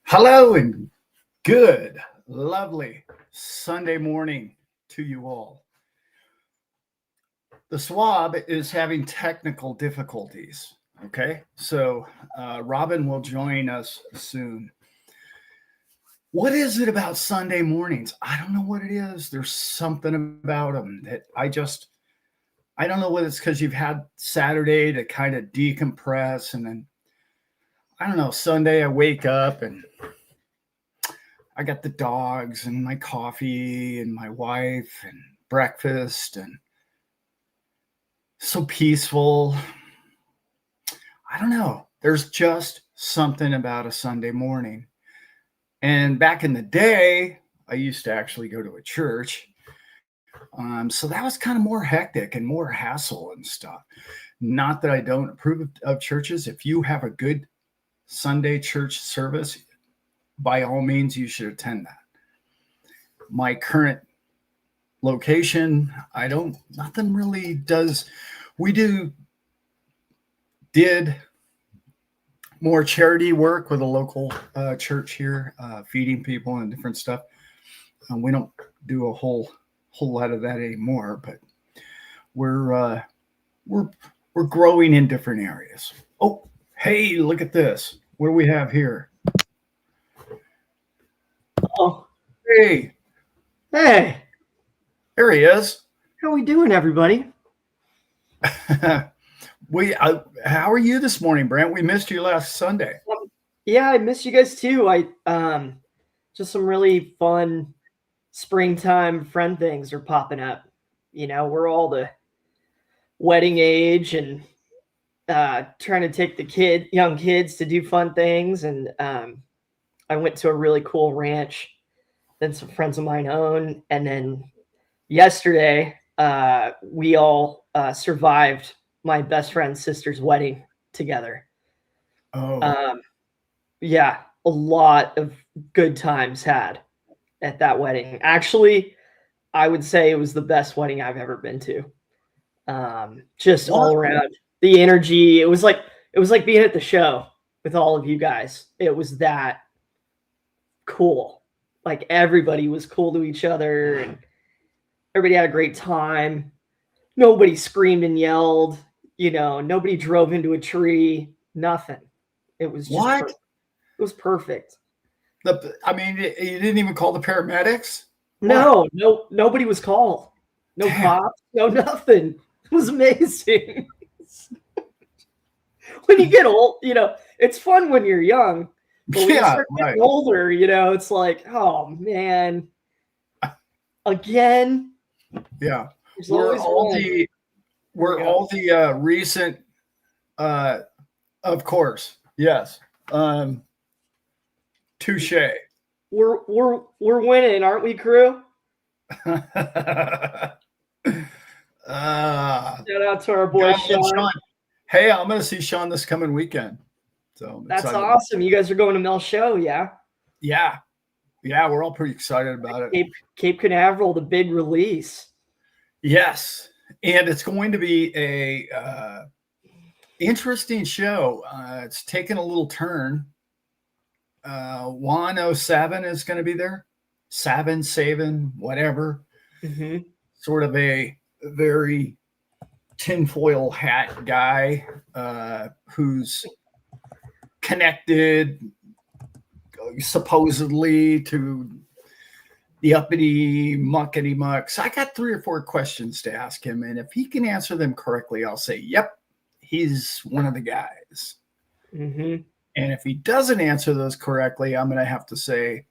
Hello and good, lovely Sunday morning to you all. The swab is having technical difficulties. Okay, so Robin will join us soon. What is it about Sunday mornings? I don't know what it is. There's something about them that I don't know whether it's because you've had Saturday to kind of decompress. And then, I don't know, Sunday I wake up and I got the dogs and my coffee and my wife and breakfast and so peaceful. I don't know. There's just something about a Sunday morning. And back in the day, I used to actually go to a church. So that was kind of more hectic and more hassle and stuff. Not that I don't approve of churches. If you have a good Sunday church service, by all means, you should attend that. My current location, nothing really does. We did more charity work with a local church here, feeding people and different stuff. We don't do a whole lot of that anymore, but we're growing in different areas. Oh, hey, look at this. What do we have here? Oh, Hey, hey, there he is. how we doing, everybody? How are you this morning, Brent? We missed you last Sunday. Yeah, I miss you guys too. I just some really fun springtime friend things are popping up. We're all the wedding age and trying to take the young kids to do fun things. And I went to a really cool ranch that some friends of mine own. And then yesterday, we all survived my best friend's sister's wedding together. Oh, Yeah, a lot of good times had at that wedding. Actually, I would say it was the best wedding I've ever been to. Just all what? around the energy. It was like being at the show with all of you guys. It was that cool. Like everybody was cool to each other and everybody had a great time. Nobody screamed and yelled, nobody drove into a tree, nothing. It was just What? it was perfect. You didn't even call the paramedics? What? No, nobody was called. No Damn. cops, no nothing. It was amazing. When you get old, it's fun when you're young, but when you Yeah, start right. getting older, it's like, oh man, again. Yeah. There's We're always all one. the There we we're go. all the recent uh of course. Yes. Touche. We're winning, aren't we, crew? uh Shout out to our boy Gotta love Sean. Sean. Hey, I'm gonna see Sean this coming weekend. So I'm That's excited about awesome. You guys are going to Mel Show, yeah? it. Yeah. Yeah, we're all pretty excited about it. Cape Canaveral, the big release. Yes. And it's going to be a interesting show. It's taken a little turn. 107 is going to be there. Savin, whatever. Mm-hmm. Sort of a very tinfoil hat guy who's connected supposedly to the uppity muckety mucks. I got 3 or 4 questions to ask him, and if he can answer them correctly, I'll say, yep, he's one of the guys. Mm-hmm. And if he doesn't answer those correctly, I'm going to have to say,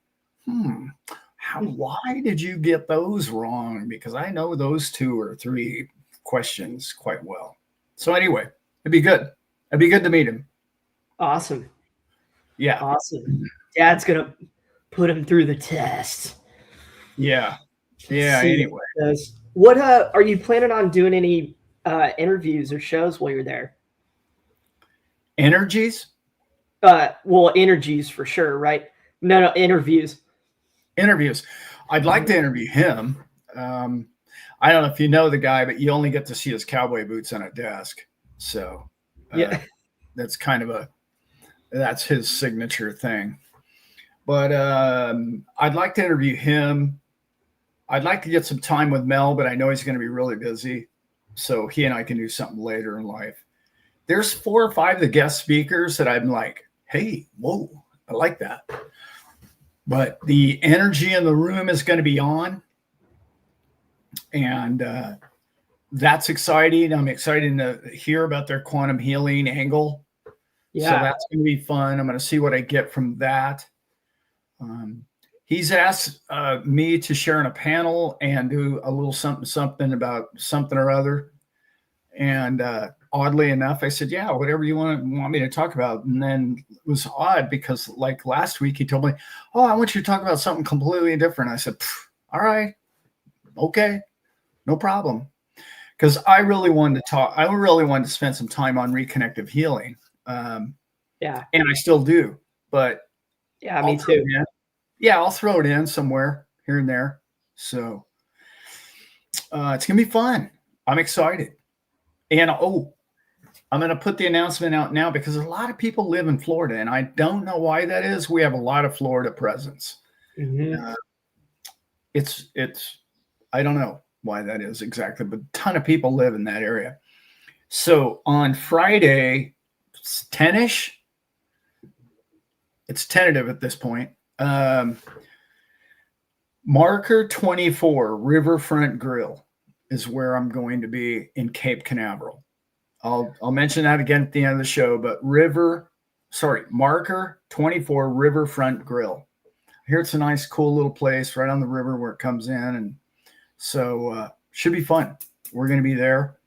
why did you get those wrong? Because I know those 2 or 3 questions quite well. So anyway, it'd be good. It'd be good to meet him. Awesome. Yeah. Awesome. Dad's gonna put him through the test. Yeah. Yeah. See Anyway. what are you planning on doing any interviews or shows while you're there? Energies? Well, energies for sure, right? No, interviews. Interviews. I'd like to interview him. I don't know if you know the guy, but you only get to see his cowboy boots on a desk. So Yeah. that's kind of that's his signature thing. But I'd like to interview him. I'd like to get some time with Mel, but I know he's going to be really busy. So he and I can do something later in life. There's 4 or 5 of the guest speakers that I'm like, hey, whoa, I like that. But the energy in the room is going to be on. And that's exciting. I'm excited to hear about their quantum healing angle. Yeah. So that's going to be fun. I'm going to see what I get from that. He's asked me to share in a panel and do a little something about something or other. And oddly enough, I said, yeah, whatever you want me to talk about. And then it was odd because like last week, he told me, oh, I want you to talk about something completely different. I said, all right, okay, no problem. Because I really wanted to spend some time on reconnective healing. Yeah. And I still do. But yeah, me too. Yeah, I'll throw it in somewhere here and there. So it's going to be fun. I'm excited. And I'm going to put the announcement out now because a lot of people live in Florida, and I don't know why that is. We have a lot of Florida presence. Mm-hmm. It's I don't know why that is exactly, but a ton of people live in that area. So on Friday, 10-ish, it's tentative at this point. Marker 24 Riverfront Grill is where I'm going to be in Cape Canaveral. I'll mention that again at the end of the show, but Marker 24 Riverfront Grill. I hear it's a nice, cool little place right on the river where it comes in. And so should be fun. We're going to be there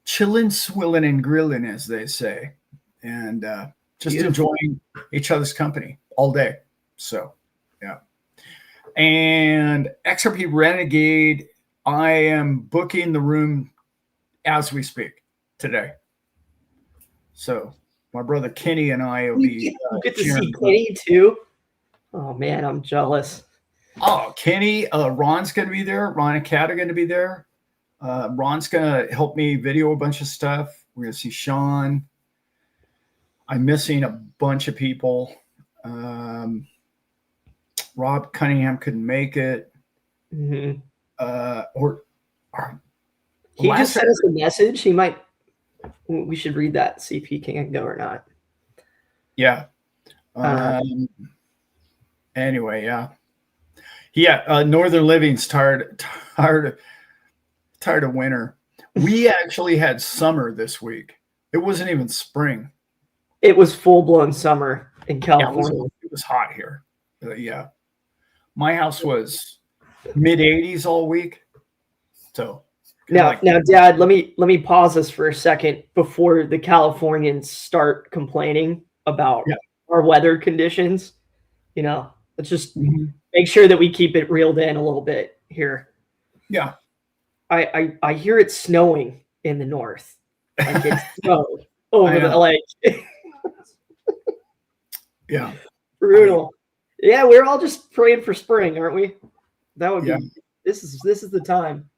chilling, swilling, and grilling, as they say, and just enjoying each other's company all day. So, yeah. And XRP Renegade, I am booking the room as we speak today. So my brother Kenny and I will be. You get to see Kenny too. Oh man, I'm jealous. Oh, Kenny, Ron's going to be there. Ron and Kat are going to be there. Ron's going to help me video a bunch of stuff. We're going to see Sean. I'm missing a bunch of people. Rob Cunningham couldn't make it. Mm-hmm. He just sent us a message. He might. We should read that, see if he can go or not. Yeah. Anyway, yeah. Yeah, Northern Living's tired of winter. We actually had summer this week. It wasn't even spring. It was full-blown summer in California. Yeah, it was hot here. Yeah. My house was mid-80s all week. So now, Dad, let me pause this for a second before the Californians start complaining about our weather conditions. Let's just make sure that we keep it reeled in a little bit here. Yeah. I hear it snowing in the north. Like it's snowed over the lake. Yeah. Brutal. Yeah, we're all just praying for spring, aren't we? That would be this is the time.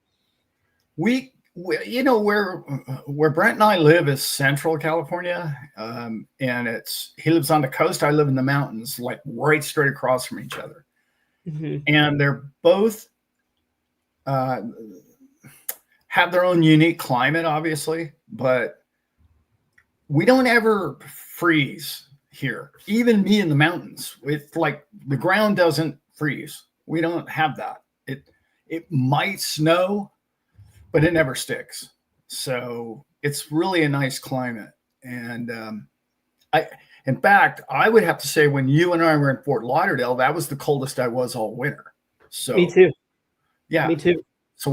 We where Brent and I live is Central California. And he lives on the coast. I live in the mountains, like right straight across from each other. Mm-hmm. And they're both have their own unique climate, obviously, but we don't ever freeze here. Even me in the mountains, it's like the ground doesn't freeze. We don't have that. It might snow, but it never sticks. So it's really a nice climate. And in fact, I would have to say when you and I were in Fort Lauderdale, that was the coldest I was all winter. So me too. Yeah. Me too. So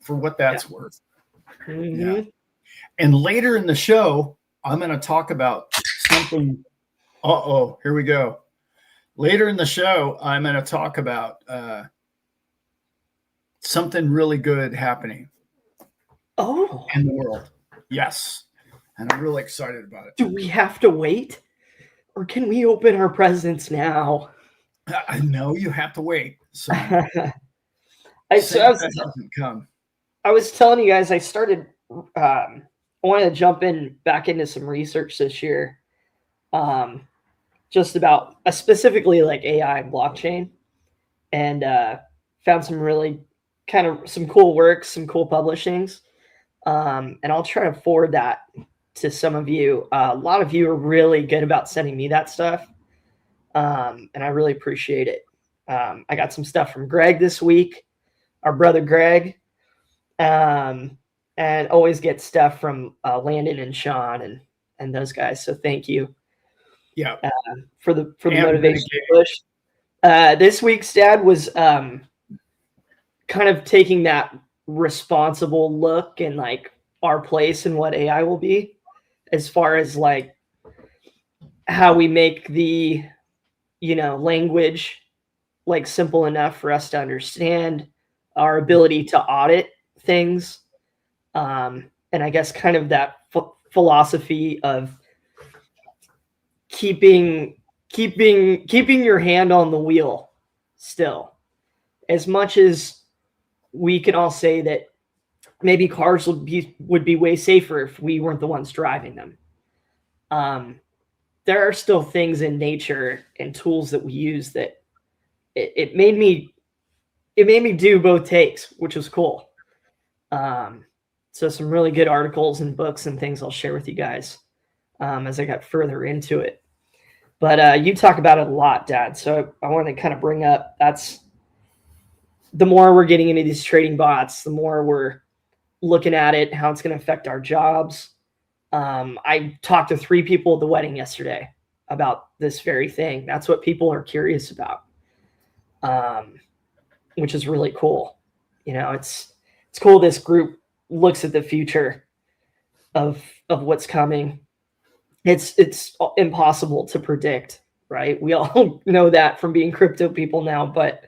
for what that's worth. Mm-hmm. Yeah. And later in the show, I'm going to talk about something. Here we go. Later in the show, I'm going to talk about something really good happening in the world. Yes. And I'm really excited about it. Do we have to wait? Or can we open our presents now? I know you have to wait. So I was telling you guys I started I wanted to jump back into some research this year. just about specifically like AI and blockchain, and found some really kind of some cool works, some cool publishings. And I'll try to forward that to some of you. A lot of you are really good about sending me that stuff, and I really appreciate it. I got some stuff from Greg this week, our brother Greg, and always get stuff from Landon and Sean and those guys. So thank you. Yeah. For the motivation push. This week's dad was kind of taking that responsible look and like our place and what AI will be, as far as like how we make the language like simple enough for us to understand, our ability to audit things, and I guess kind of that philosophy of keeping your hand on the wheel still. As much as we can all say that maybe cars would be way safer if we weren't the ones driving them, there are still things in nature and tools that we use that it made me do both takes, which was cool. So some really good articles and books and things I'll share with you guys as I got further into it. But you talk about it a lot, Dad. So I want to kind of bring up, that's the more we're getting into these trading bots, the more we're looking at it, how it's going to affect our jobs. I talked to 3 people at the wedding yesterday about this very thing. That's what people are curious about, which is really cool. It's cool this group looks at the future of what's coming. It's impossible to predict, right? We all know that from being crypto people now, but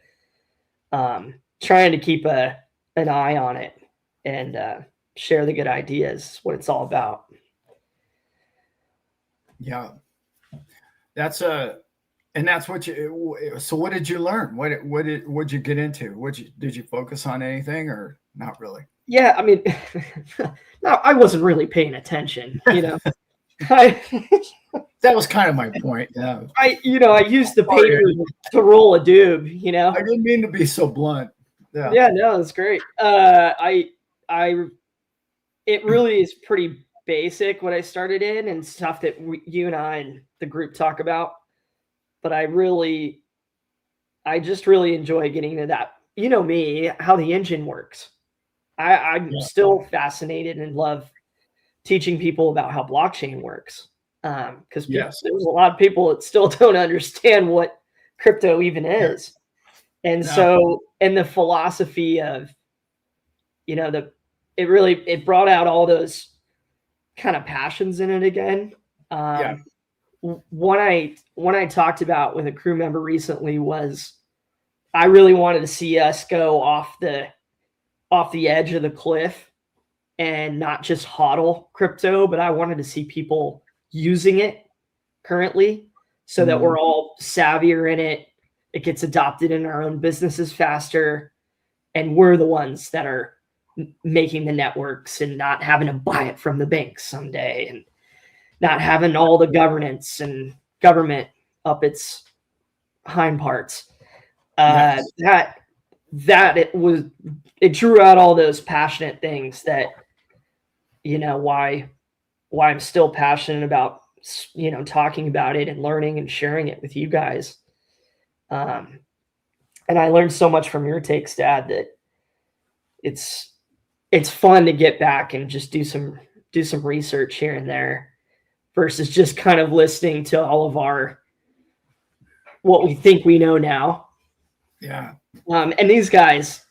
trying to keep an eye on it and share the good ideas, what it's all about. Yeah, that's what you. So, what did you learn? What'd you get into? Did you focus on anything or not really? Yeah, I mean, no, I wasn't really paying attention. That was kind of my point. Yeah, I used the paper to roll a doob. I didn't mean to be so blunt. Yeah. Yeah, no, it's great. It really is pretty basic what I started in and stuff that you and I and the group talk about. But I just really enjoy getting into that. You know me, how the engine works. I'm still fascinated and love teaching people about how blockchain works. Because there's a lot of people that still don't understand what crypto even is. And so, and the philosophy of, it brought out all those kind of passions in it again. One I talked about with a crew member recently was, I really wanted to see us go off the edge of the cliff and not just hodl crypto, but I wanted to see people using it currently so that we're all savvier in it. It gets adopted in our own businesses faster, and we're the ones that are making the networks and not having to buy it from the banks someday and not having all the governance and government up its hind parts. That it drew out all those passionate things that, why I'm still passionate about, talking about it and learning and sharing it with you guys. And I learned so much from your takes, Dad, that it's fun to get back and just do some research here and there versus just kind of listening to all of what we think we know now. Yeah. And these guys,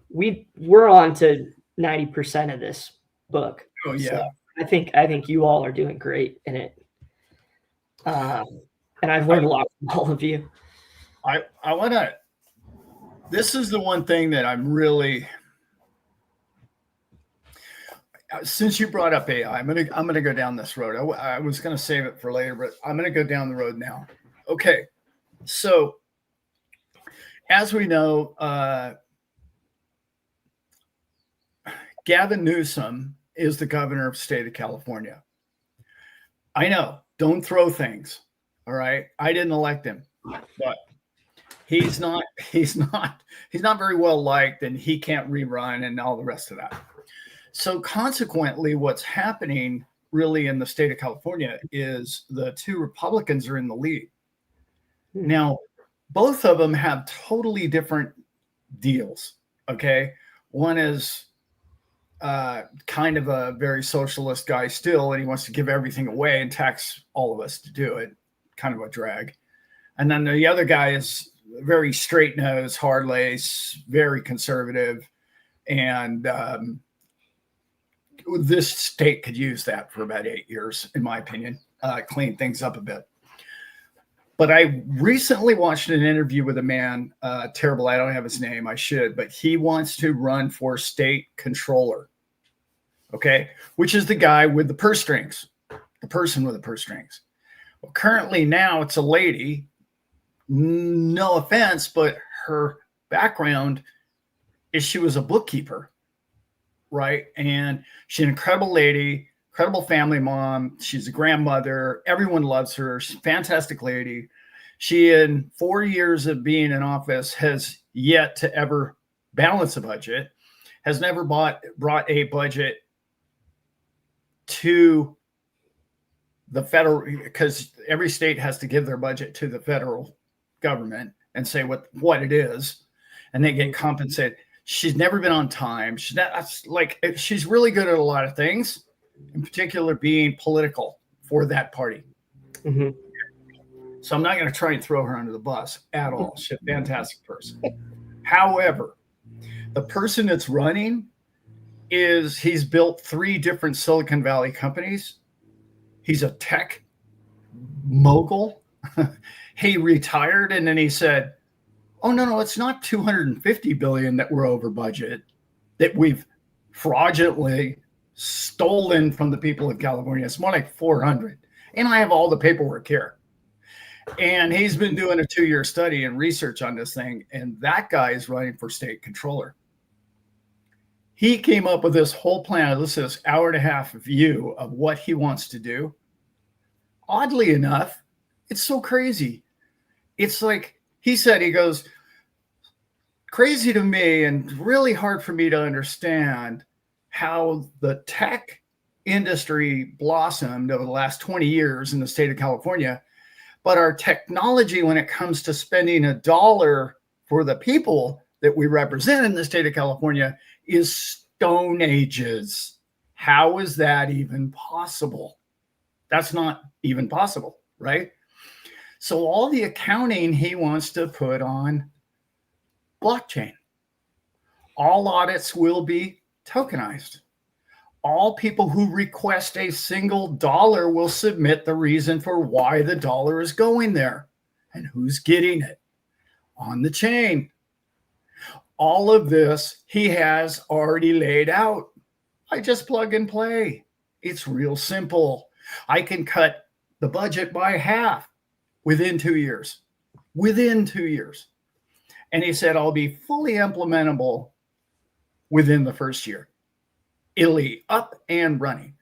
we're on to 90% of this book. Oh yeah. So I think you all are doing great in it. And I've learned a lot from all of you. I want to. This is the one thing that I'm really. Since you brought up AI, I'm gonna go down this road. I was gonna save it for later, but I'm gonna go down the road now. Okay, so as we know, Gavin Newsom is the governor of the state of California. I know, don't throw things. All right. I didn't elect him, but he's not, he's not very well liked, and he can't rerun and all the rest of that. So consequently, what's happening really in the state of California is the two Republicans are in the lead. Now, both of them have totally different deals. Okay. One is kind of a very socialist guy still, and he wants to give everything away and tax all of us to do it. Kind of a drag. And then the other guy is very straight nose, hard lace, very conservative. And this state could use that for about 8 years, in my opinion, clean things up a bit. But I recently watched an interview with a man, terrible, I don't have his name, I should, but he wants to run for state controller, okay, which is the guy with the purse strings, the person with the purse strings. Well, currently now it's a lady, no offense, but her background is she was a bookkeeper, right? And she's an incredible lady, incredible family mom. She's a grandmother. Everyone loves her. She's a fantastic lady. She, in 4 years of being in office, has yet to ever balance a budget, has never brought a budget to the federal, because every state has to give their budget to the federal government and say what it is, and they get compensated. She's never been on time. She's really good at a lot of things, in particular being political for that party. Mm-hmm. So I'm not going to try and throw her under the bus at all. She's a fantastic person. However, the person that's running he's built 3 different Silicon Valley companies. He's a tech mogul. He retired, and then he said, oh, no, it's not 250 billion that we're over budget, that we've fraudulently stolen from the people of California. It's more like 400. And I have all the paperwork here. And he's been doing a 2-year study and research on this thing. And that guy is running for state controller. He came up with this whole plan. This is an 1.5 hour view of what he wants to do. Oddly enough, it's so crazy. It's like he said, he goes, crazy to me and really hard for me to understand how the tech industry blossomed over the last 20 years in the state of California. But our technology, when it comes to spending $1 for the people that we represent in the state of California, is Stone Ages. How is that even possible? That's not even possible, right? So all the accounting he wants to put on blockchain. All audits will be tokenized. All people who request a single dollar will submit the reason for why the dollar is going there and who's getting it on the chain. All of this he has already laid out. I just plug and play. It's real simple. I can cut the budget by half within 2 years. Within 2 years. And he said, I'll be fully implementable within the first year. It'll be up and running.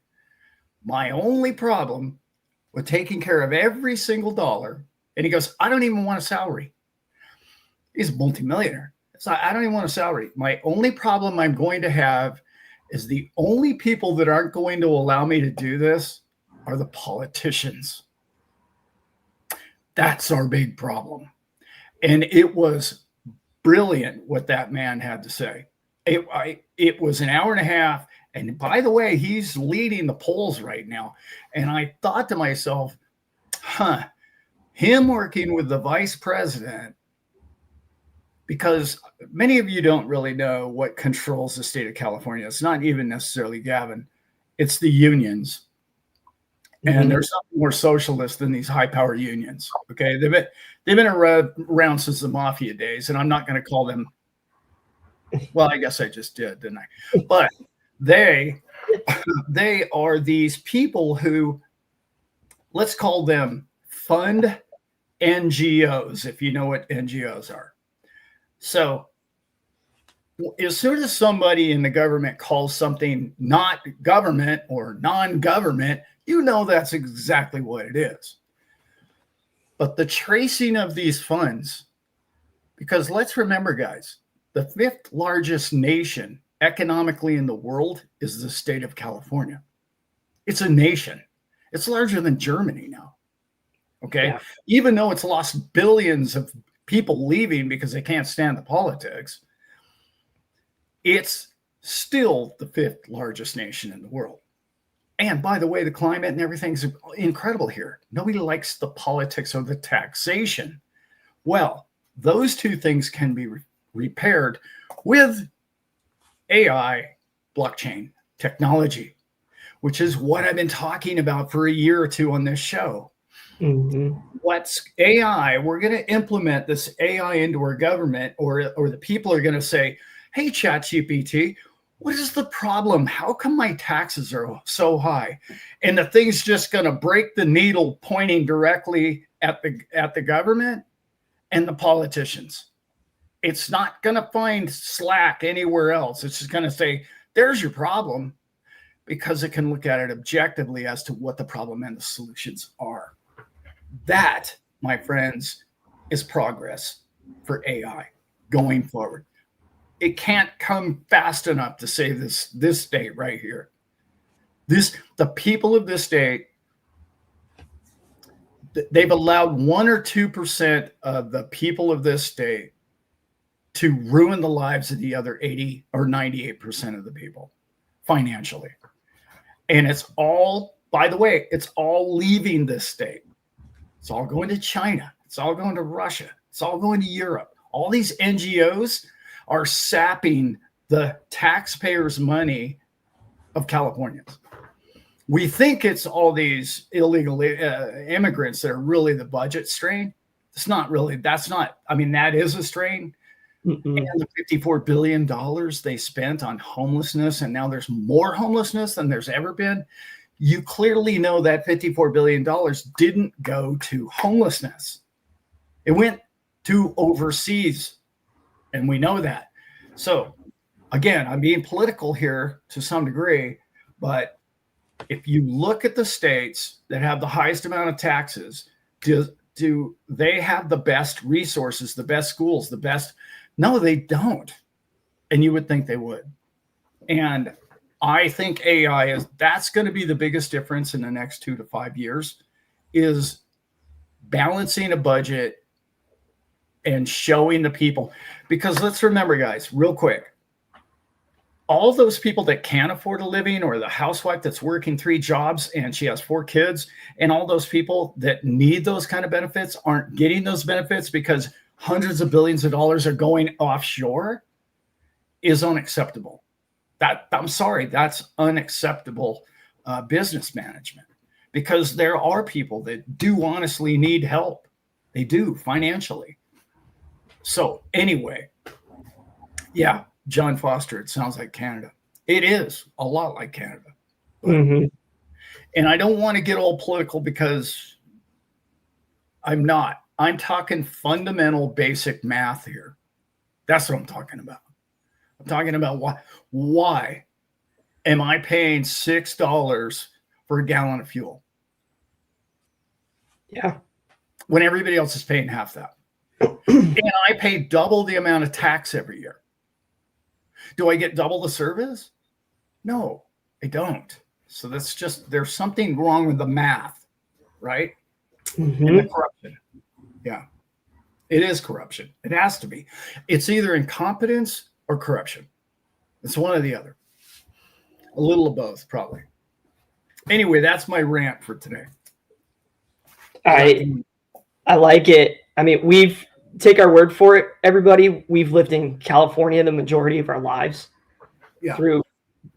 My only problem with taking care of every single dollar, and he goes, I don't even want a salary. He's a multimillionaire. So I don't even want a salary. My only problem I'm going to have is the only people that aren't going to allow me to do this are the politicians. That's our big problem. And it was brilliant what that man had to say. It was an 1.5 hours. And by the way, he's leading the polls right now. And I thought to myself, him working with the vice president, because many of you don't really know what controls the state of California. It's not even necessarily Gavin. It's the unions. And there's something more socialist than these high-power unions. Okay, they've been around since the mafia days, and I'm not going to call them. Well, I guess I just did, didn't I? But they are these people who, let's call them fund NGOs, if you know what NGOs are. So as soon as somebody in the government calls something not government or non-government, you know that's exactly what it is. But the tracing of these funds, because let's remember, guys, the 5th largest nation economically in the world is the state of California. It's a nation. It's larger than Germany now. Okay. Yeah. Even though it's lost billions of people leaving because they can't stand the politics, it's still the 5th largest nation in the world. And by the way, the climate and everything's incredible here. Nobody likes the politics or the taxation. Well, those two things can be repaired with AI, blockchain technology, which is what I've been talking about for a year or two on this show. Mm-hmm. What's AI? We're going to implement this AI into our government, or the people are going to say, hey, ChatGPT, what is the problem? How come my taxes are so high? And the thing's just going to break the needle pointing directly at the government and the politicians. It's not going to find slack anywhere else. It's just going to say, there's your problem, because it can look at it objectively as to what the problem and the solutions are. That, my friends, is progress for AI going forward. It can't come fast enough to save this state right here. The people of this state, they've allowed 1 or 2% of the people of this state to ruin the lives of the other 80 or 98% of the people financially. And it's all, by the way, it's all leaving this state. It's all going to China. It's all going to Russia. It's all going to Europe. All these NGOs are sapping the taxpayers' money of Californians. We think it's all these illegal immigrants that are really the budget strain. It's not really. That's not. I mean, that is a strain. Mm-mm. And the $54 billion they spent on homelessness, and now there's more homelessness than there's ever been. You clearly know that $54 billion didn't go to homelessness. It went to overseas, and we know that. So, again, I'm being political here to some degree, but if you look at the states that have the highest amount of taxes, do they have the best resources, the best schools, the best? No, they don't. And you would think they would. And I think AI that's going to be the biggest difference in the next 2 to 5 years, is balancing a budget and showing the people. Because let's remember, guys, real quick, all those people that can't afford a living, or the housewife that's working 3 jobs and she has 4 kids, and all those people that need those kind of benefits aren't getting those benefits because hundreds of billions of dollars are going offshore, is unacceptable. I'm sorry, that's unacceptable business management, because there are people that do honestly need help. They do financially. So anyway, yeah, John Foster, it sounds like Canada. It is a lot like Canada. Mm-hmm. And I don't want to get all political, because I'm not. I'm talking fundamental basic math here. That's what I'm talking about. I'm talking about why am I paying $6 for a gallon of fuel? Yeah. When everybody else is paying half that. And I pay double the amount of tax every year. Do I get double the service? No, I don't. So that's just, there's something wrong with the math, right? Mm-hmm. And the corruption. Yeah. It is corruption. It has to be. It's either incompetence or corruption. It's one or the other. A little of both, probably. Anyway, that's my rant for today. I like it. I mean, take our word for it, everybody. We've lived in California the majority of our lives. Yeah. Through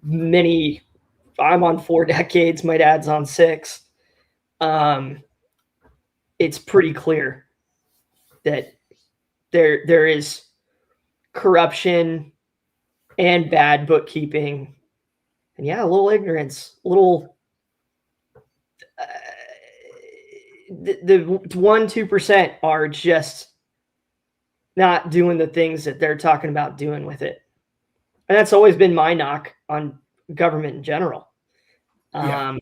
many, I'm on 4 decades. My dad's on 6. It's pretty clear that there is corruption and bad bookkeeping, and yeah, a little ignorance, a little the 1-2% are just not doing the things that they're talking about doing with it. And that's always been my knock on government in general. Yeah.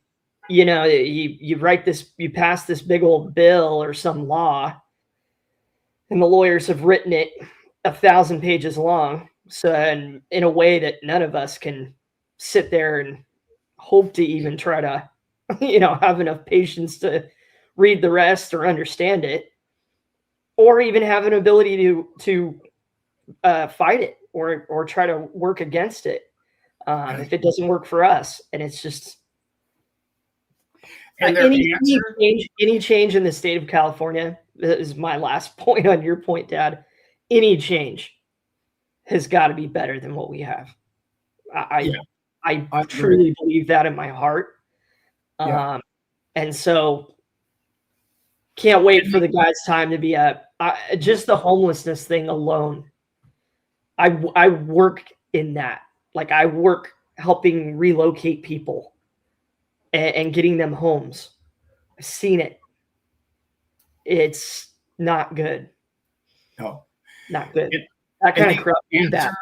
you write this, you pass this big old bill or some law, and the lawyers have written it 1,000 pages long, so and in a way that none of us can sit there and hope to even try to have enough patience to read the rest or understand it, or even have an ability to fight it or try to work against it if it doesn't work for us. And it's just And any change in the state of California, this is my last point on your point, Dad. Any change has got to be better than what we have. I truly believe that in my heart. And so can't wait for the guys' time to be up. Just the homelessness thing alone. I work in that. Like, I work helping relocate people and getting them homes. I've seen it. It's not good. No. Not good. That kind of corrupt that.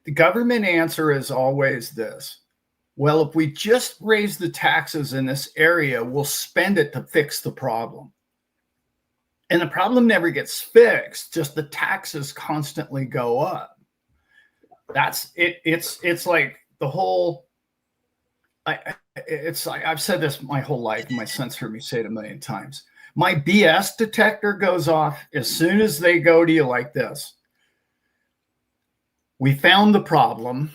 The government answer is always this. Well, if we just raise the taxes in this area, we'll spend it to fix the problem. And the problem never gets fixed, just the taxes constantly go up. That's it. It's like the whole, it's like, I've said this my whole life. My son's heard me say it a million times. My BS detector goes off as soon as they go to you like this. We found the problem,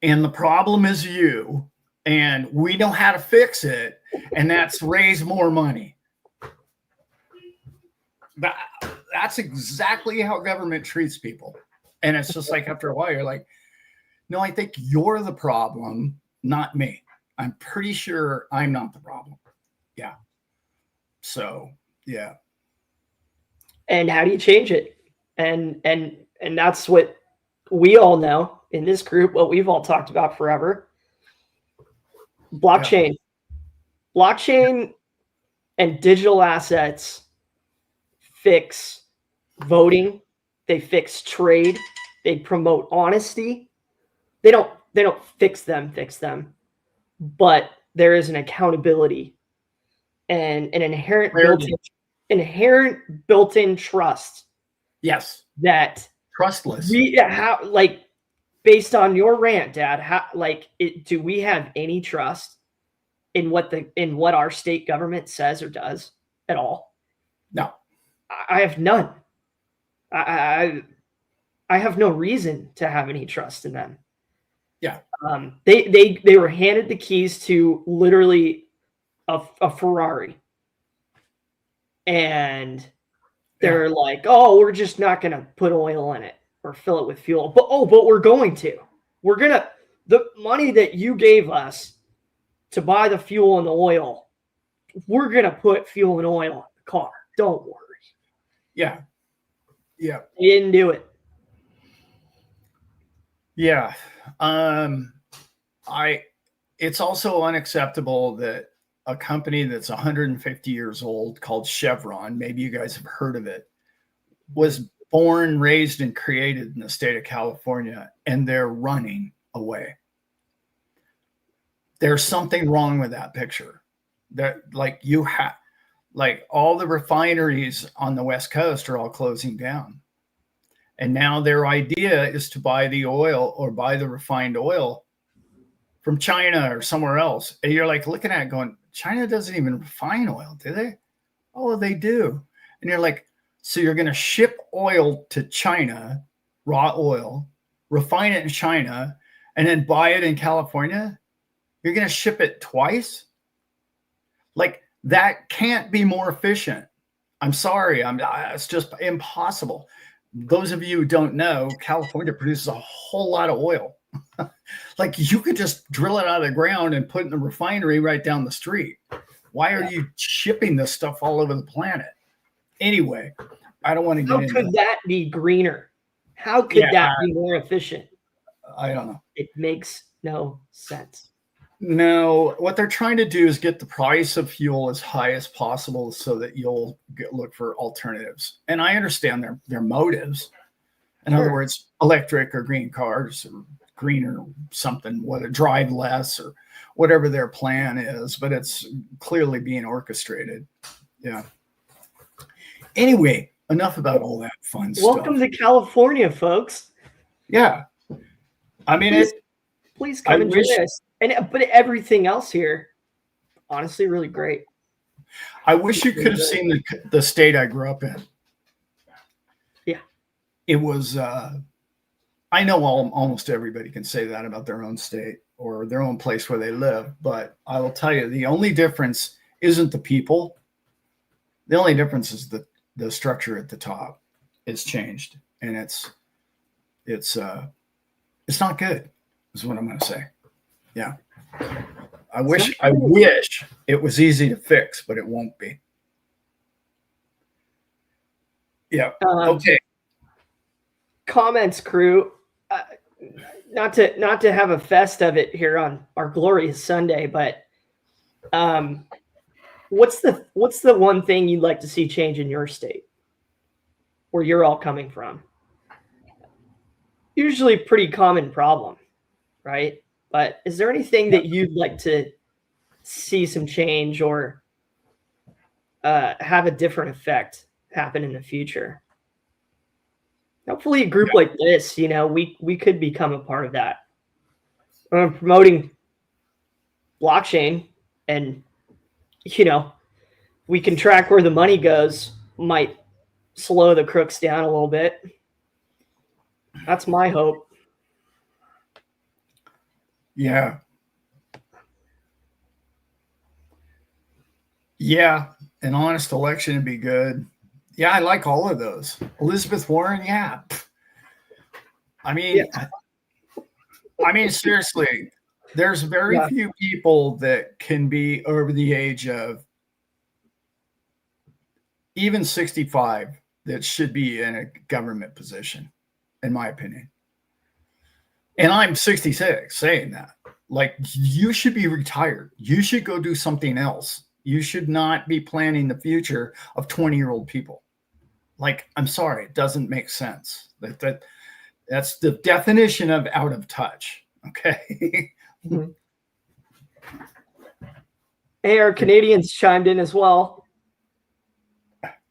and the problem is you, and we know how to fix it, and that's raise more money. That's exactly how government treats people. And it's just like, after a while, you're like, no, I think you're the problem, not me. I'm pretty sure I'm not the problem. Yeah. So, yeah. And how do you change it? And that's what we all know in this group, what we've all talked about forever. Blockchain. Blockchain and digital assets fix voting. They fix trade. They promote honesty. They don't fix them, but there is an accountability and an inherent built-in trust. Yes. That trustless. Based on your rant, Dad, do we have any trust in what our state government says or does at all? No. I have none. I have no reason to have any trust in them. Yeah. They were handed the keys to literally a Ferrari, and they're like, "Oh, we're just not going to put oil in it or fill it with fuel, but we're going to. We're gonna the money that you gave us to buy the fuel and the oil. We're gonna put fuel and oil in the car. Don't worry." Yeah. Yeah. They didn't do it. Yeah. It's also unacceptable that a company that's 150 years old called Chevron, maybe you guys have heard of it, was born, raised, and created in the state of California, and they're running away. There's something wrong with that picture. That all the refineries on the West Coast are all closing down. And now their idea is to buy the oil or buy the refined oil from China or somewhere else. And you're like looking at it going, China doesn't even refine oil, do they? Oh, they do. And you're like, so you're going to ship oil to China, raw oil, refine it in China, and then buy it in California? You're going to ship it twice? Like, that can't be more efficient. I'm sorry. It's just impossible. Those of you who don't know, California produces a whole lot of oil. Like, you could just drill it out of the ground and put it in the refinery right down the street. Why are you shipping this stuff all over the planet? Anyway, I don't want to get into How could that be greener? How could that be more efficient? I don't know. It makes no sense. No, what they're trying to do is get the price of fuel as high as possible so that you'll look for alternatives. And I understand their motives. In other words, electric or green cars or green or something, whether drive less whatever their plan is, but it's clearly being orchestrated. Yeah. Anyway, enough about all that fun Welcome stuff. to California, folks. Yeah. I mean, please come and join us. But everything else here, honestly, really great. I wish you could have seen the state I grew up in. Yeah. It was, I know almost everybody can say that about their own state or their own place where they live, but I will tell you, the only difference isn't the people. The only difference is the structure at the top. It's changed, and it's not good, is what I'm going to say. Yeah. I wish it was easy to fix, but it won't be. Yeah. Okay. Comments, crew. Not to have a fest of it here on our glorious Sunday, but what's the one thing you'd like to see change in your state, where you're all coming from? Usually pretty common problem, right? But is there anything that you'd like to see some change or have a different effect happen in the future? Hopefully a group like this, we could become a part of that. Promoting blockchain, and we can track where the money goes, might slow the crooks down a little bit. That's my hope. Yeah. Yeah. An honest election would be good. Yeah, I like all of those. Elizabeth Warren, yeah. I mean, seriously, there's very few people that can be over the age of even 65 that should be in a government position, in my opinion. And I'm 66 saying that. Like, you should be retired. You should go do something else. You should not be planning the future of 20-year-old people. Like, I'm sorry, it doesn't make sense. That's the definition of out of touch. Okay. Hey, our Canadians chimed in as well.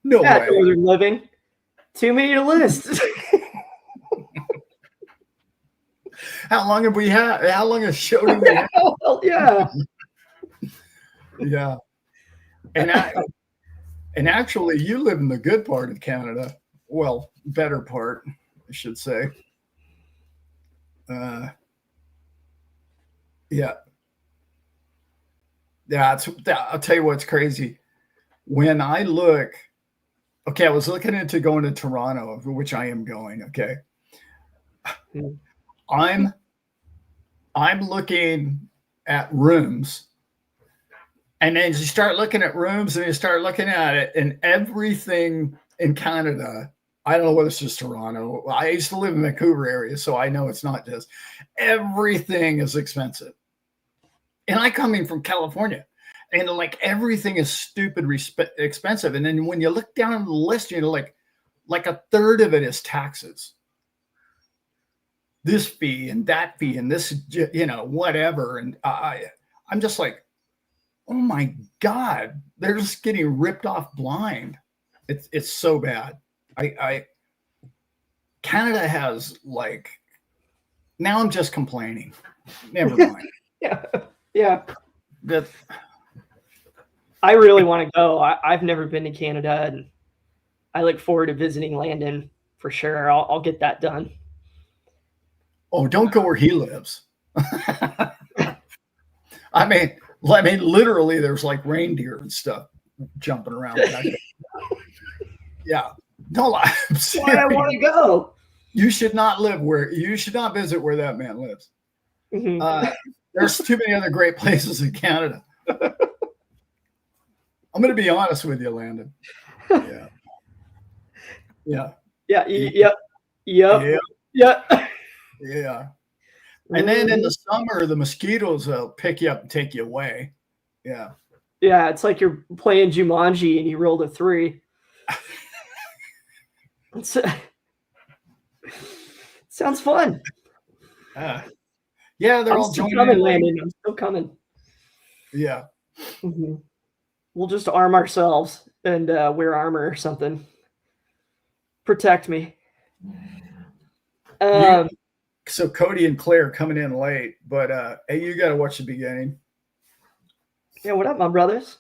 No way. Northern living. Too many to list. How long have we had? How long a show do we have? Well, yeah. Yeah. And actually, you live in the good part of Canada. Well, better part, I should say. Yeah. I'll tell you what's crazy. When I look, okay, I was looking into going to Toronto, which I am going. Okay. I'm looking at rooms. And then you start looking at rooms and you start looking at it, and everything in Canada, I don't know whether it's just Toronto. I used to live in the Vancouver area, so I know it's not just. Everything is expensive. And I come in from California, and like everything is stupid expensive. And then when you look down the list, like a third of it is taxes. This fee and that fee and this, whatever. And I'm just like, oh my God, they're just getting ripped off blind. It's so bad. Canada has like, now I'm just complaining. Never mind. Yeah. I really want to go. I've never been to Canada, and I look forward to visiting Landon for sure. I'll get that done. Oh, don't go where he lives. I mean, literally, there's like reindeer and stuff jumping around. Yeah. No, I'm serious. Why I want to go. You should not visit where that man lives. Mm-hmm. There's too many other great places in Canada. I'm going to be honest with you, Landon. Yeah. Yeah. And then in the summer, the mosquitoes will pick you up and take you away. Yeah. Yeah, it's like you're playing Jumanji and you rolled a 3. Sounds fun. Yeah, they're all joining coming, Landon. I'm still coming. Yeah. Mhm. We'll just arm ourselves and wear armor or something. Protect me. You, Um, so Cody and Claire coming in late, but hey, you got to watch the beginning. yeah, what up, my brothers?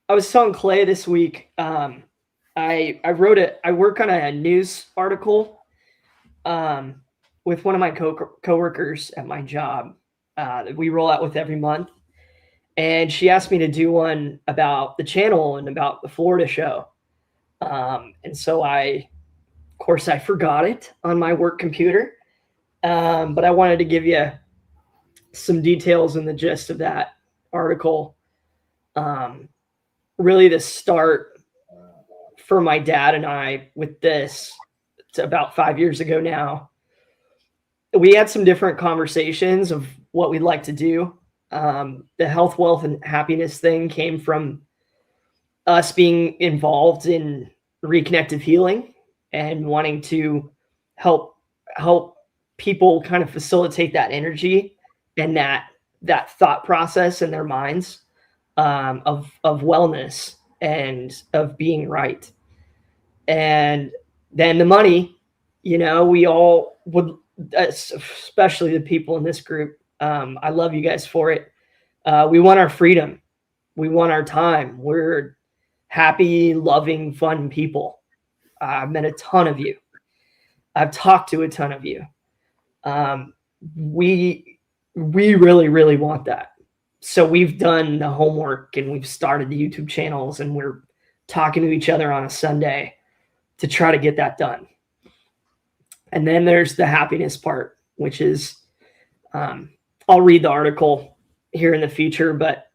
I was telling Clay this week. I work on a news article um, with one of my coworkers at my job that we roll out with every month, and she asked me to do one about the channel and about the Florida show. And so of course, I forgot it on my work computer, but I wanted to give you some details and the gist of that article. Um, Really, the start for my dad and I with this, it's about 5 years ago now. We had some different conversations of what we'd like to do. The health, wealth, and happiness thing came from us being involved in reconnective healing and wanting to help help people kind of facilitate that energy and that thought process in their minds, of wellness and of being right. And then the money, we all would, especially the people in this group. I love you guys for it. We want our freedom. We want our time. We're happy, loving, fun people. I've met a ton of you. I've talked to a ton of you. Um, we we really, really want that. So we've done the homework and we've started the YouTube channels and we're talking to each other on a Sunday to try to get that done. And then there's the happiness part, which is, I'll read the article here in the future, but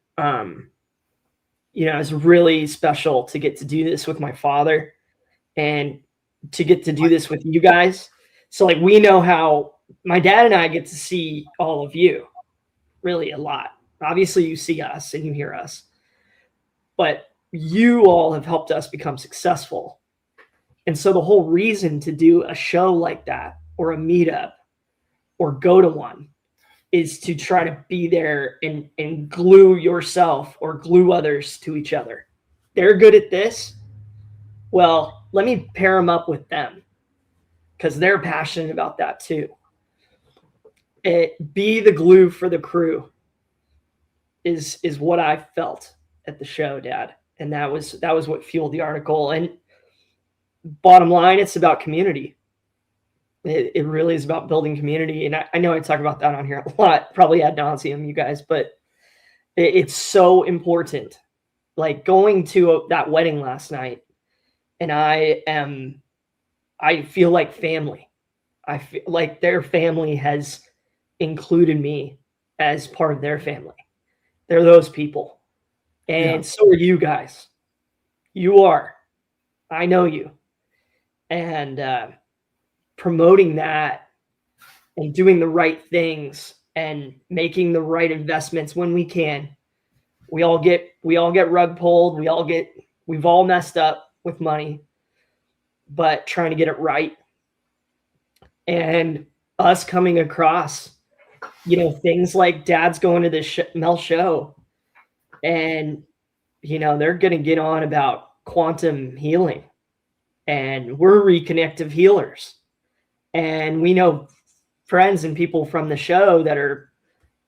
it's really special to get to do this with my father and to get to do this with you guys. So like we know how my dad and I get to see all of you really a lot. Obviously you see us and you hear us, but you all have helped us become successful. And so the whole reason to do a show like that or a meetup or go to one is to try to be there and glue yourself or glue others to each other. They're good at this. Well, let me pair them up with them because they're passionate about that too. Be the glue for the crew is what I felt at the show, Dad. And that was what fueled the article. And bottom line, it's about community. It really is about building community. And I know I talk about that on here a lot, probably ad nauseum, you guys, but it's so important. Like going to that wedding last night, and I feel like family. I feel like their family has included me as part of their family. They're those people. And so are you guys. You are. I know you. And promoting that and doing the right things and making the right investments when we can. We all get rug pulled. We've all messed up with money, but trying to get it right. And us coming across, things like Dad's going to this Mel show and, they're going to get on about quantum healing and we're reconnective healers. And we know friends and people from the show that are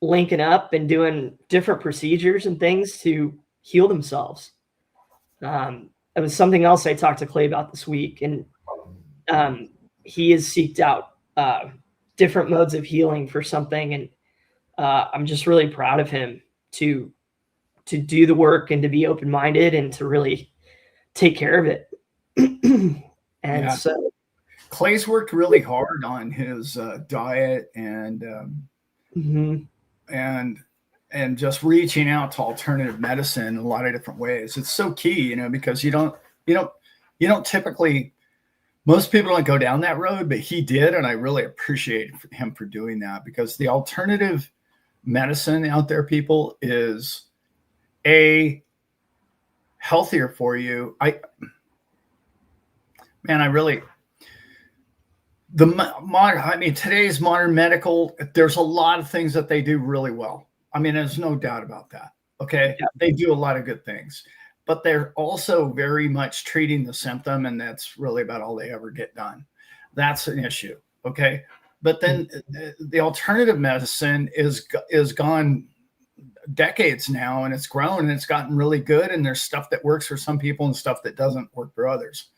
linking up and doing different procedures and things to heal themselves. It was something else I talked to Clay about this week, and he has seeked out different modes of healing for something, and I'm just really proud of him to do the work and to be open-minded and to really take care of it. And so Clay's worked really hard on his diet and and just reaching out to alternative medicine in a lot of different ways. It's so key, because you don't typically, most people don't go down that road, but he did, and I really appreciate him for doing that because the alternative medicine out there, people, is healthier for you. Today's modern medical, there's a lot of things that they do really well. There's no doubt about that. Okay. Yeah. They do a lot of good things, but they're also very much treating the symptom. And that's really about all they ever get done. That's an issue. Okay. But then the alternative medicine is gone decades now, and it's grown and it's gotten really good. And there's stuff that works for some people and stuff that doesn't work for others.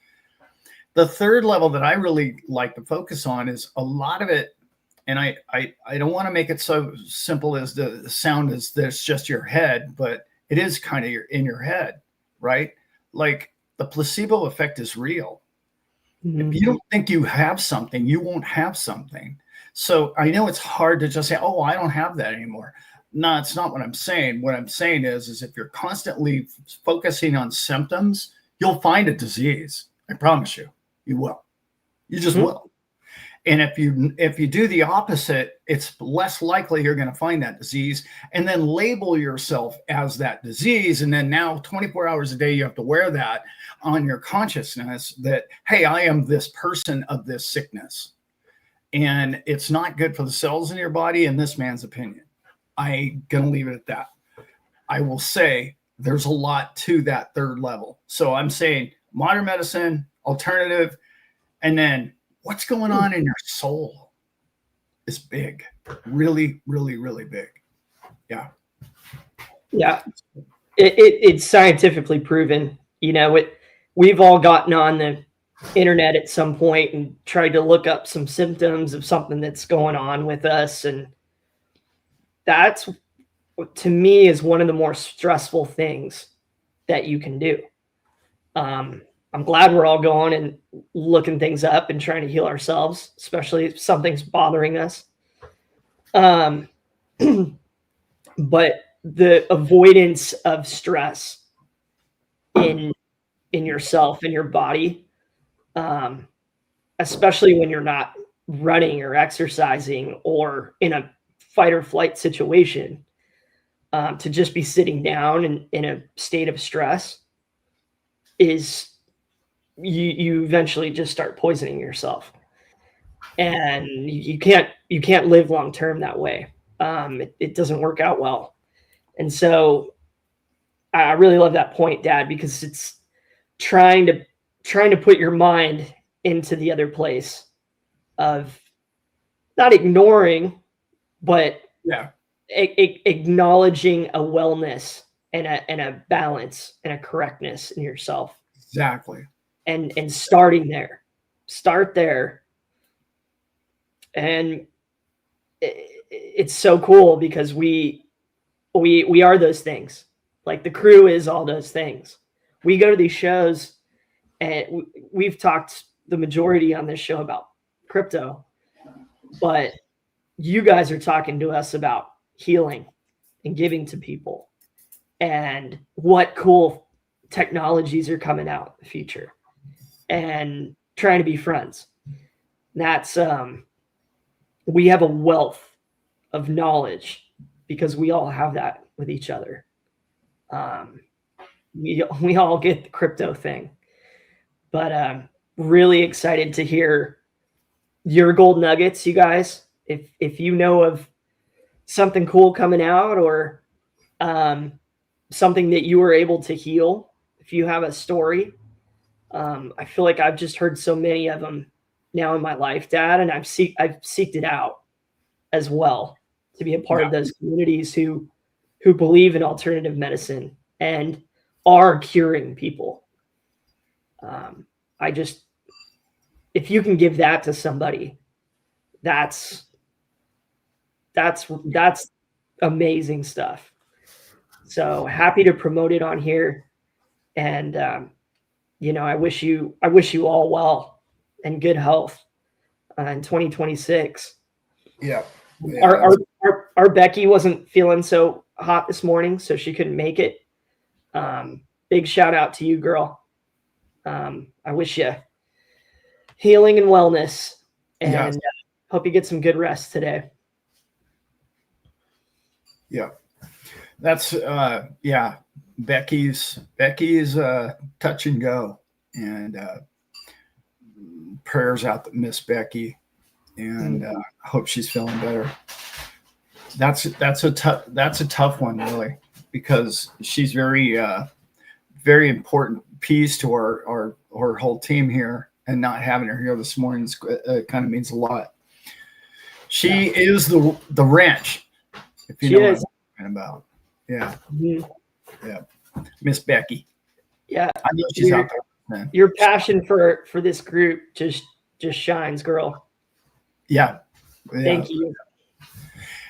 The third level that I really like to focus on is a lot of it. And I don't want to make it so simple as the sound as there's just your head, but it is kind of in your head, right? Like the placebo effect is real. If you don't think you have something, you won't have something. So I know it's hard to just say, oh, I don't have that anymore. No, it's not what I'm saying. What I'm saying is if you're constantly focusing on symptoms, you'll find a disease. I promise you, you will. You just will. And if you do the opposite, it's less likely you're going to find that disease, and then label yourself as that disease. And then now 24 hours a day, you have to wear that on your consciousness that, hey, I am this person of this sickness. And it's not good for the cells in your body, in this man's opinion. I'm going to leave it at that. I will say there's a lot to that third level. So I'm saying modern medicine, alternative, and then what's going on in your soul is big, really, really, really big. Yeah. Yeah. It's scientifically proven. You know, we've all gotten on the internet at some point and tried to look up some symptoms of something that's going on with us. And that's, to me, is one of the more stressful things that you can do. I'm glad we're all going and looking things up and trying to heal ourselves, especially if something's bothering us. But the avoidance of stress in yourself and your body, especially when you're not running or exercising or in a fight or flight situation, to just be sitting down and in a state of stress is you eventually just start poisoning yourself, and you can't live long term that way. It doesn't work out well. And so I really love that point, Dad, because it's trying to put your mind into the other place of not ignoring, but acknowledging a wellness and a balance and a correctness in yourself. Exactly. And starting there. Start there. And it's so cool because we are those things. Like the crew is all those things. We go to these shows, and we've talked the majority on this show about crypto, but you guys are talking to us about healing and giving to people and what cool technologies are coming out in the future and trying to be friends. That's we have a wealth of knowledge because we all have that with each other. We all get the crypto thing, but really excited to hear your gold nuggets, you guys. If you know of something cool coming out or something that you were able to heal, if you have a story, I feel like I've just heard so many of them now in my life, Dad, and I've seeked it out as well to be a part of those communities who believe in alternative medicine and are curing people. If you can give that to somebody, that's amazing stuff. So happy to promote it on here. And, I wish you all well and good health in 2026. Yeah. Our Becky wasn't feeling so hot this morning, so she couldn't make it. Big shout out to you, girl. I wish you healing and wellness, and hope you get some good rest today. Yeah. That's Becky's touch and go, and prayers out to Miss Becky, and hope she's feeling better. That's a tough one, really. because she's very important piece to our whole team here, and not having her here this morning kind of means a lot. She is the wrench, if you She know is. what I'm talking about. Yeah, Mhm. yeah. Miss Becky. Yeah. I know she's out there, man. Your passion for this group just shines, girl. Yeah. Thank you.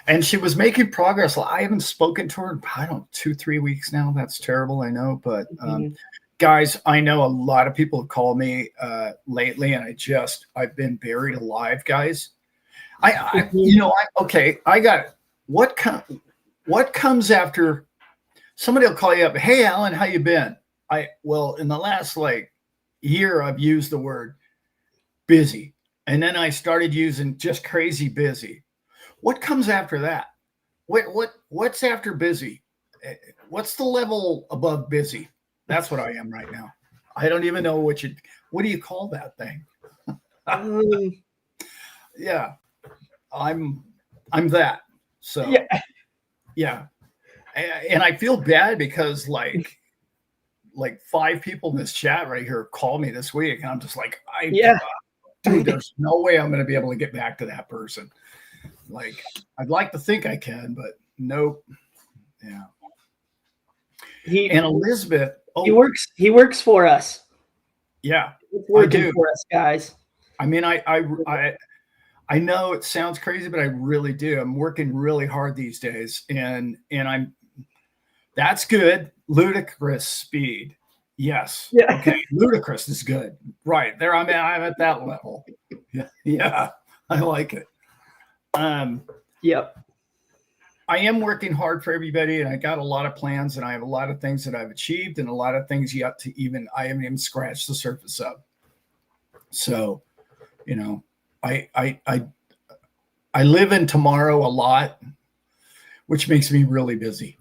And she was making progress. I haven't spoken to her in, I don't know, 2-3 weeks now. That's terrible, I know. But guys, I know a lot of people have called me lately, and I've been buried alive, guys. Okay, I got it. What comes after somebody will call you up? Hey, Alan, how you been? Well, in the last year, I've used the word busy, and then I started using just crazy busy. What comes after that? What's after busy? What's the level above busy? That's what I am right now. I don't even know what do you call that thing? Yeah, I'm that. So yeah. And I feel bad because like 5 people in this chat right here called me this week, and I'm just like, dude, there's no way I'm going to be able to get back to that person. Like, I'd like to think I can, but nope. Yeah. And Elizabeth, he works for us. Yeah, He's working for us, guys. I mean, I know it sounds crazy, but I really do. I'm working really hard these days, and that's good. Ludicrous speed. Yes. Yeah. Okay. Ludicrous is good. Right there. I'm at that level. Yeah. I like it. Yep. I am working hard for everybody, and I got a lot of plans, and I have a lot of things that I've achieved, and a lot of things I haven't even scratched the surface of. So, I live in tomorrow a lot, which makes me really busy.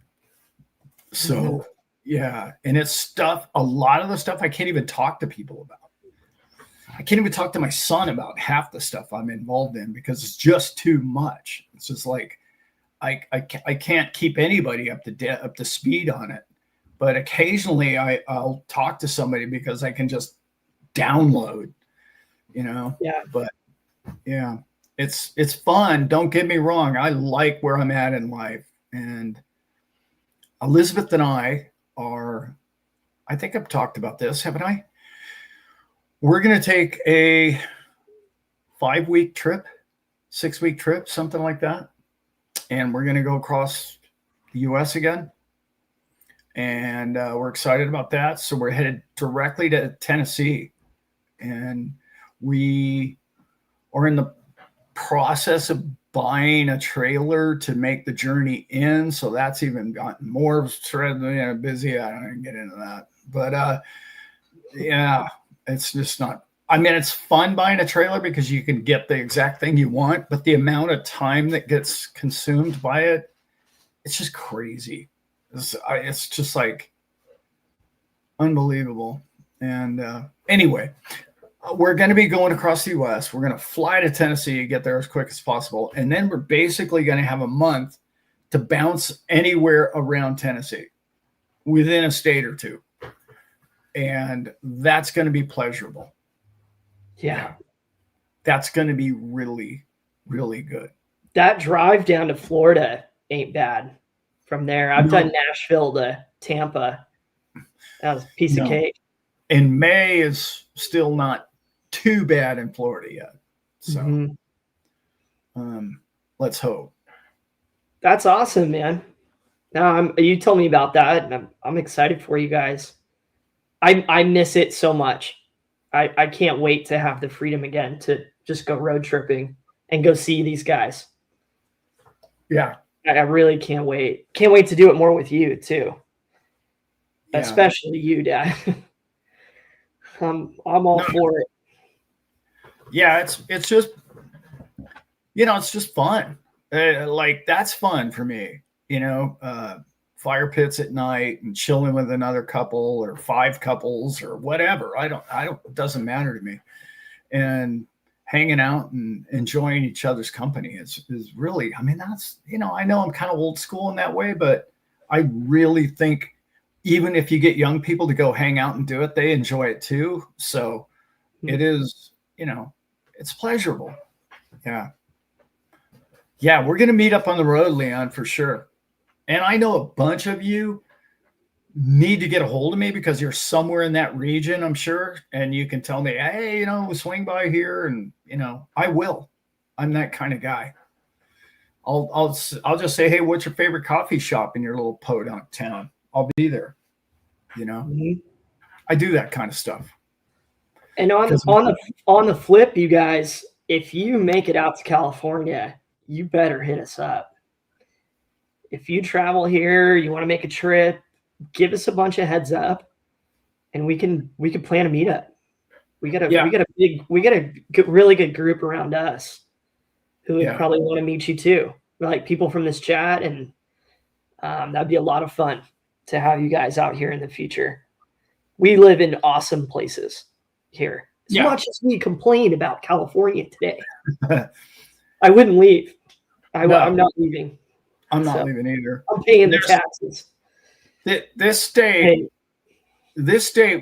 So, yeah, and it's stuff. A lot of the stuff I can't even talk to people about. I can't even talk to my son about half the stuff I'm involved in because it's just too much. It's just like I can't keep anybody up to speed on it. But occasionally I'll talk to somebody because I can just download, Yeah. But yeah, it's fun. Don't get me wrong. I like where I'm at in life. And Elizabeth and I think I've talked about this, haven't I? We're going to take a 5-week trip, 6-week trip, something like that. And we're going to go across the U.S. again. And we're excited about that. So we're headed directly to Tennessee. And we are in the process of buying a trailer to make the journey in. So that's even gotten more busy. I don't even get into that. But yeah, it's just not. I mean, it's fun buying a trailer because you can get the exact thing you want, but the amount of time that gets consumed by it, it's just crazy. It's just like unbelievable. And anyway, we're going to be going across the U.S. We're going to fly to Tennessee, get there as quick as possible. And then we're basically going to have a month to bounce anywhere around Tennessee within a state or two. And that's going to be pleasurable. Yeah. That's going to be really, really good. That drive down to Florida ain't bad. From there, I've done Nashville to Tampa. That was a piece of cake. And May is still not too bad in Florida yet. So let's hope. That's awesome, man. Now you told me about that, and I'm excited for you guys. I miss it so much. I can't wait to have the freedom again to just go road tripping and go see these guys. Yeah. I really can't wait. Can't wait to do it more with you too. Yeah. Especially you, Dad. I'm all for it. Yeah, it's just it's just fun. Like that's fun for me. Fire pits at night and chilling with another couple or 5 couples or whatever. It doesn't matter to me. And hanging out and enjoying each other's company is really, I mean, that's, I know I'm kind of old school in that way, but I really think even if you get young people to go hang out and do it, they enjoy it too. So it is, it's pleasurable. Yeah. Yeah, we're going to meet up on the road, Leon, for sure. And I know a bunch of you need to get a hold of me because you're somewhere in that region, I'm sure. And you can tell me, hey, swing by here. And, I will. I'm that kind of guy. I'll just say, hey, what's your favorite coffee shop in your little podunk town? I'll be there. I do that kind of stuff. And on the flip, you guys, if you make it out to California, you better hit us up. If you travel here, you want to make a trip, give us a bunch of heads up, and we can plan a meetup. We got a really good group around us who would probably want to meet you too, like people from this chat, and that'd be a lot of fun to have you guys out here in the future. We live in awesome places here. As much as we complain about California today, I wouldn't leave. I'm not leaving. I'm not leaving either. I'm paying the taxes. This state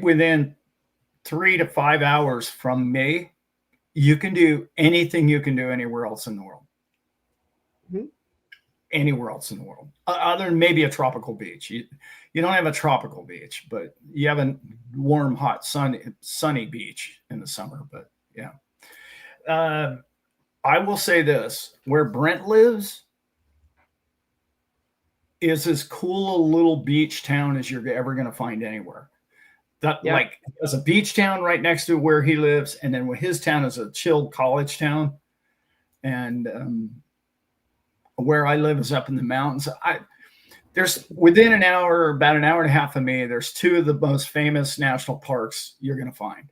within 3 to 5 hours from me, you can do anything you can do anywhere else in the world. Anywhere else in the world, other than maybe a tropical beach. You don't have a tropical beach, but you have a warm, hot, sunny beach in the summer. But yeah, I will say this: where Brent lives is as cool a little beach town as you're ever going to find anywhere. Like, there's a beach town right next to where he lives, and then his town is a chilled college town, and where I live is up in the mountains. There's within about an hour and a half of me, there's 2 of the most famous national parks you're going to find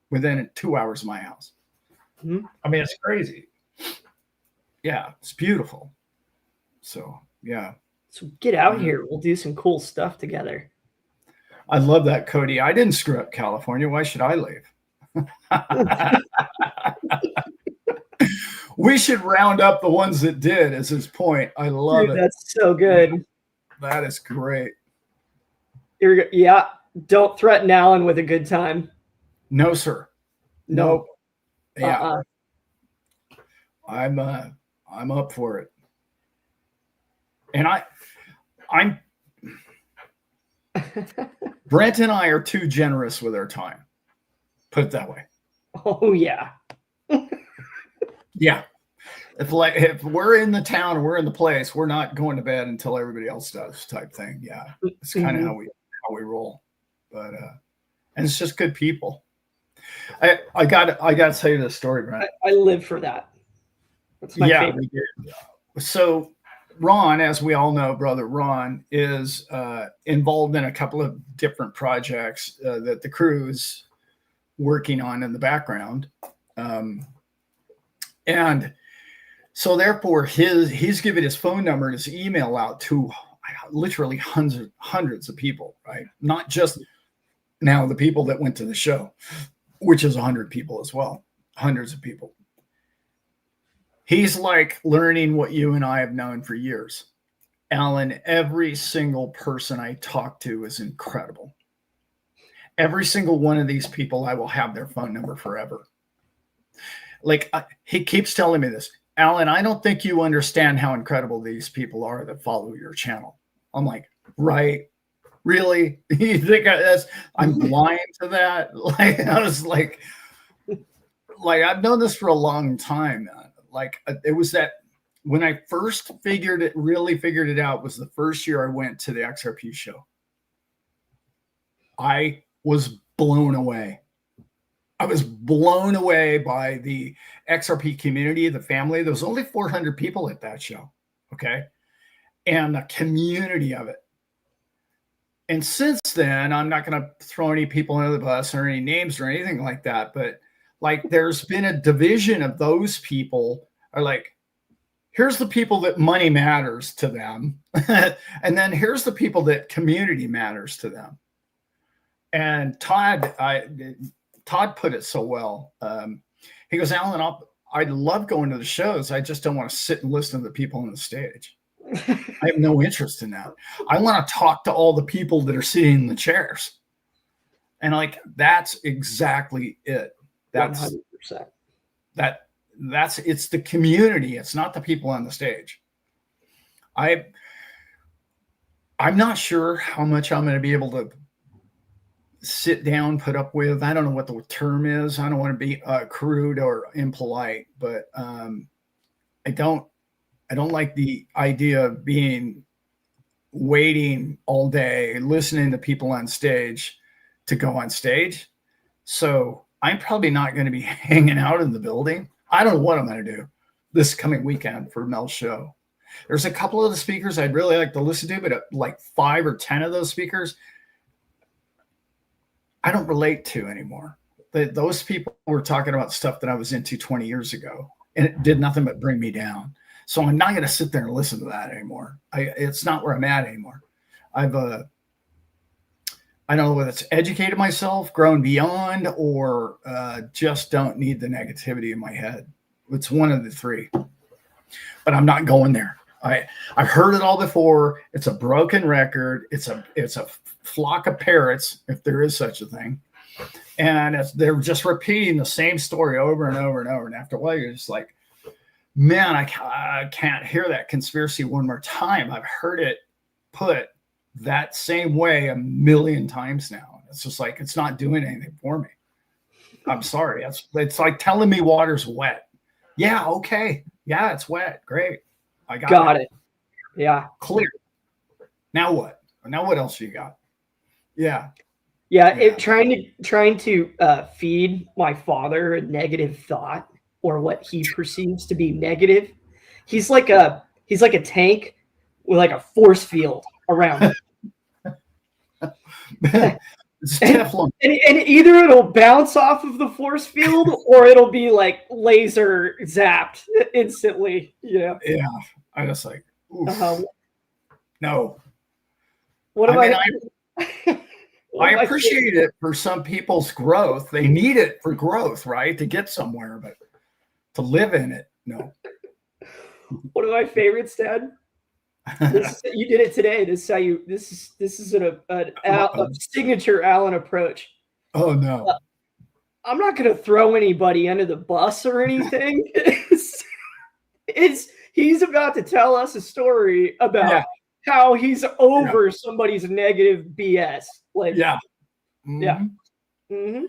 within 2 hours of my house. I mean, it's crazy. Yeah, it's beautiful. So, yeah. So get out here. We'll do some cool stuff together. I love that, Cody. I didn't screw up California. Why should I leave? We should round up the ones that did, is his point. I love it. That's so good. That is great. Yeah. Don't threaten Alan with a good time. No, sir. Nope. Yeah. I'm up for it. And I'm Brent and I are too generous with our time. Put it that way. Oh yeah. Yeah. If we're in the town or we're in the place, we're not going to bed until everybody else does, type thing. Yeah. It's kind of how we roll. But and it's just good people. I gotta tell you this story, Brent. I live for that. That's my favorite. So Ron, as we all know, brother Ron, is involved in a couple of different projects that the crew is working on in the background. And so therefore he's given his phone number and his email out to literally hundreds of people, right? Not just now the people that went to the show, which is 100 people as well, hundreds of people. He's like learning what you and I have known for years. Alan, every single person I talk to is incredible. Every single one of these people, I will have their phone number forever. Like, he keeps telling me this. Alan, I don't think you understand how incredible these people are that follow your channel. I'm like, right? Really? You think I'm blind to that? Like, I was like, I've known this for a long time. Like, it was that when I first really figured it out was the first year I went to the XRP show. I was blown away. I was blown away by the XRP community, the family. There was only 400 people at that show, okay? And the community of it. And since then, I'm not going to throw any people under the bus or any names or anything like that, but like there's been a division of those people are like, here's the people that money matters to them. And then here's the people that community matters to them. And Todd put it so well. He goes, Alan, I love going to the shows. I just don't want to sit and listen to the people on the stage. I have no interest in that. I want to talk to all the people that are sitting in the chairs. And like, that's exactly it. That's 100%. that's it's the community. It's not the people on the stage. I'm not sure how much I'm going to be able to sit down, put up with. I don't know what the term is. I don't want to be crude or impolite, but I don't like the idea of waiting all day, listening to people on stage to go on stage. So I'm probably not going to be hanging out in the building. I don't know what I'm going to do this coming weekend for Mel's show. There's a couple of the speakers I'd really like to listen to, but like 5 or 10 of those speakers, I don't relate to anymore. Those people were talking about stuff that I was into 20 years ago, and it did nothing but bring me down. So I'm not going to sit there and listen to that anymore. It's not where I'm at anymore. I don't know whether it's educated myself, grown beyond, or just don't need the negativity in my head. It's one of the three. But I'm not going there. I've heard it all before. It's a broken record. It's a flock of parrots, if there is such a thing. And they're just repeating the same story over and over and over. And after a while, you're just like, man, I can't hear that conspiracy one more time. I've heard it put that same way a million times now. It's just like, it's not doing anything for me. I'm sorry. It's like telling me water's wet. Yeah, okay. Yeah, it's wet. Great. I got it. Yeah. Clear. Now what? Now what else you got? Yeah. Yeah. Trying to feed my father a negative thought or what he perceives to be negative. He's like a tank with like a force field around him. It's Teflon. And either it'll bounce off of the force field or it'll be like laser zapped instantly. Yeah. Yeah. I just like, no. What am I appreciate it for some people's growth. They need it for growth, right? To get somewhere, but to live in it, no. One of my favorites, Dad. You did it today. This is a signature Alan approach. Oh no. I'm not going to throw anybody under the bus or anything. He's about to tell us a story about how he's over somebody's negative BS. Like, yeah. Mm-hmm. Yeah. Mm-hmm.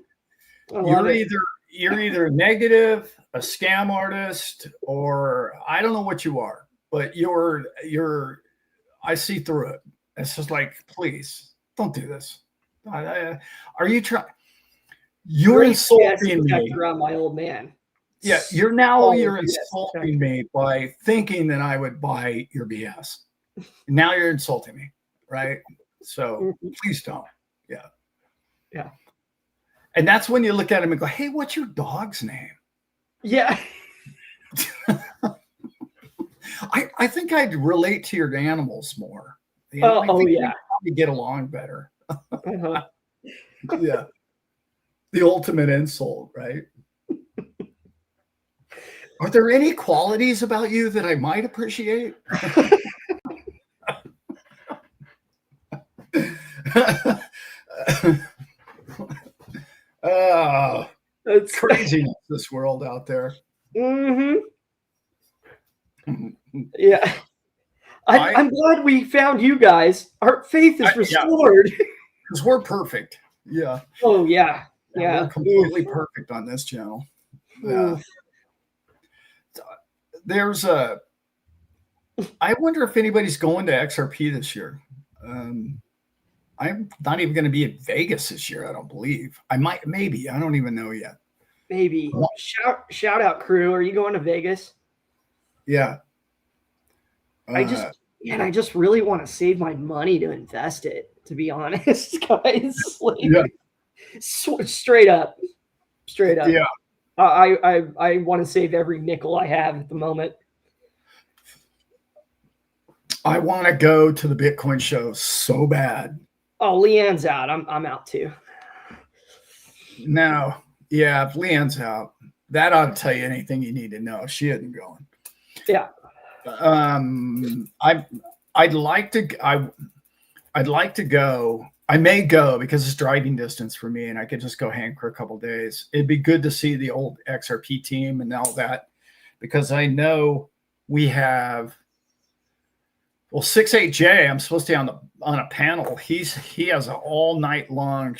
You're either negative, a scam artist, or I don't know what you are, but I see through it. It's just like, please don't do this. Are you trying? You're insulting me around my old man. Yeah, you're insulting me by thinking that I would buy your BS. Now you're insulting me, right? So please don't. Yeah. Yeah. And that's when you look at him and go, hey, what's your dog's name? Yeah. I think I'd relate to your animals more. Yeah. We get along better. Yeah. The ultimate insult, right? Are there any qualities about you that I might appreciate? It's craziness, this world out there. Mm-hmm. Yeah. I'm glad we found you guys. Our faith is restored. Because we're perfect. Yeah. Oh, yeah. Yeah. We're completely perfect on this channel. Yeah. I wonder if anybody's going to XRP this year. I'm not even going to be in Vegas this year, I don't believe. Maybe. I don't even know yet. Maybe. Shout out, crew. Are you going to Vegas? Yeah. I just really want to save my money to invest it, to be honest, guys. Like, straight up. Yeah. I want to save every nickel I have at the moment. I want to go to the Bitcoin show so bad. Oh, Leanne's out. I'm out too. No. Yeah, if Leanne's out, that ought to tell you anything you need to know. She isn't going. Yeah. I'd like to. I'd like to go. I may go because it's driving distance for me, and I could just go hang for a couple days. It'd be good to see the old XRP team and all that, because I know we have. Well, 68J, I'm supposed to be on a panel. He has an all night long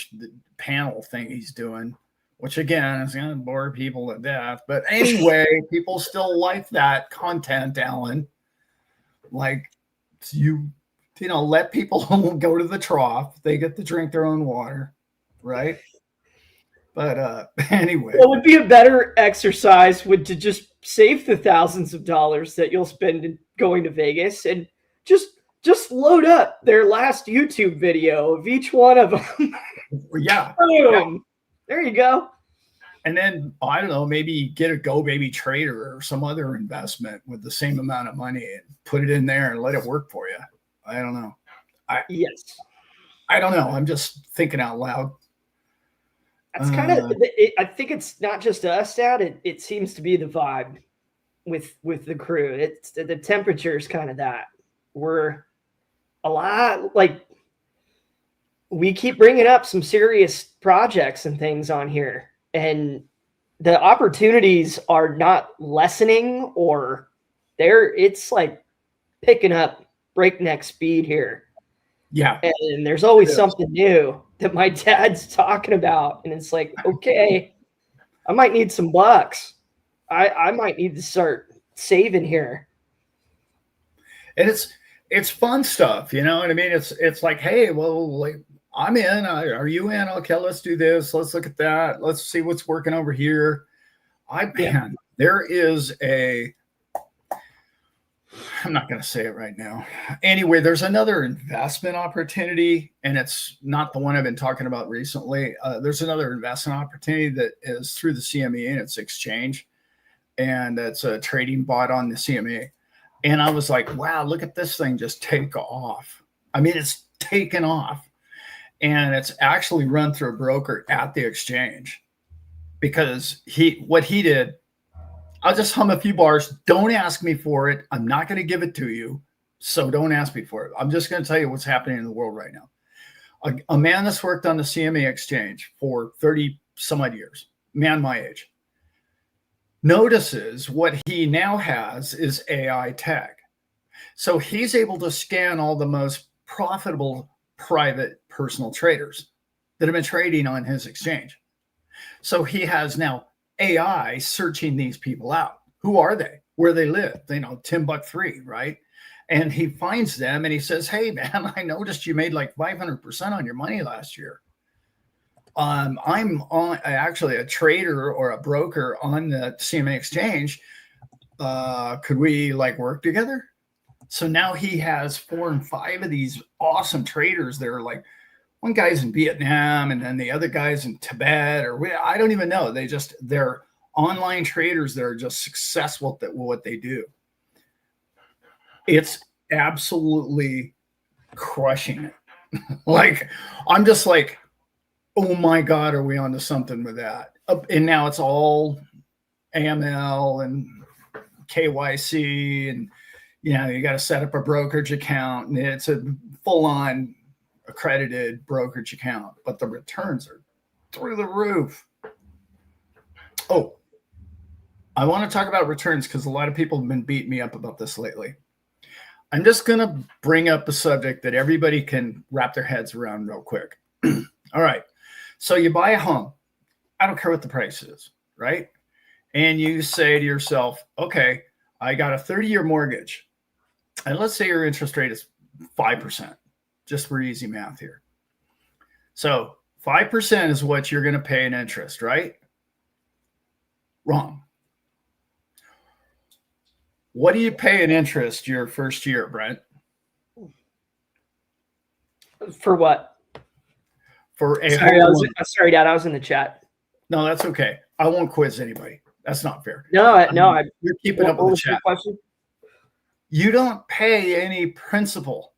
panel thing he's doing, which again is going to bore people to death. But anyway, people still like that content, Alan. Like you know, let people go to the trough. They get to drink their own water, right? But anyway, what would be a better exercise would to just save the thousands of dollars that you'll spend in going to Vegas and just load up their last YouTube video of each one of them. Yeah. Boom. There you go. And then, I don't know, maybe get a Go Baby Trader or some other investment with the same amount of money and put it in there and let it work for you. I don't know. Yes. I don't know. I'm just thinking out loud. That's kind of, I think it's not just us, Dad. It seems to be the vibe with the crew. It's the temperature is kind of that. We're a lot like we keep bringing up some serious projects and things on here, and the opportunities are not lessening or it's like picking up breakneck speed here. Yeah. And there's always something new that my dad's talking about. And it's like, okay, I might need some bucks. I might need to start saving here. And it's fun stuff, you know what I mean? It's like, hey, well, like, I'm in. Are you in? Okay, let's do this. Let's look at that. Let's see what's working over here. Man, there is I'm not going to say it right now. Anyway, there's another investment opportunity, and it's not the one I've been talking about recently. There's another investment opportunity that is through the CME, and it's exchange, and it's a trading bot on the CME. And I was like, wow, look at this thing just take off. I mean, it's taken off, and it's actually run through a broker at the exchange, because what he did, I'll just hum a few bars. Don't ask me for it. I'm not going to give it to you. So don't ask me for it. I'm just going to tell you what's happening in the world right now. A man that's worked on the CME exchange for 30 some odd years, man my age, notices what he now has is AI tech. So he's able to scan all the most profitable private personal traders that have been trading on his exchange. So he has now AI searching these people out. Who are they? Where they live? They know Tim Buck 3, right? And he finds them and he says, hey, man, I noticed you made like 500% on your money last year. I'm actually a trader or a broker on the CME exchange. Could we like work together? So now he has 4 and 5 of these awesome traders that are like, one guy's in Vietnam and then the other guy's in Tibet, or I don't even know. They're online traders that are just successful at what they do. It's absolutely crushing it. Like, I'm just like, oh my God, are we onto something with that? And now it's all AML and KYC, and you got to set up a brokerage account, and it's a full-on accredited brokerage account, but the returns are through the roof. Oh, I want to talk about returns because a lot of people have been beating me up about this lately. I'm just going to bring up a subject that everybody can wrap their heads around real quick. All right. So you buy a home. I don't care what the price is, right? And you say to yourself, okay, I got a 30-year mortgage. And let's say your interest rate is 5%. Just for easy math here. So 5% is what you're going to pay in interest, right? Wrong. What do you pay in interest your first year, Brent? For what? For a sorry, Dad. I was in the chat. No, that's okay. I won't quiz anybody. That's not fair. No, you're keeping up with the chat. Question? You don't pay any principal.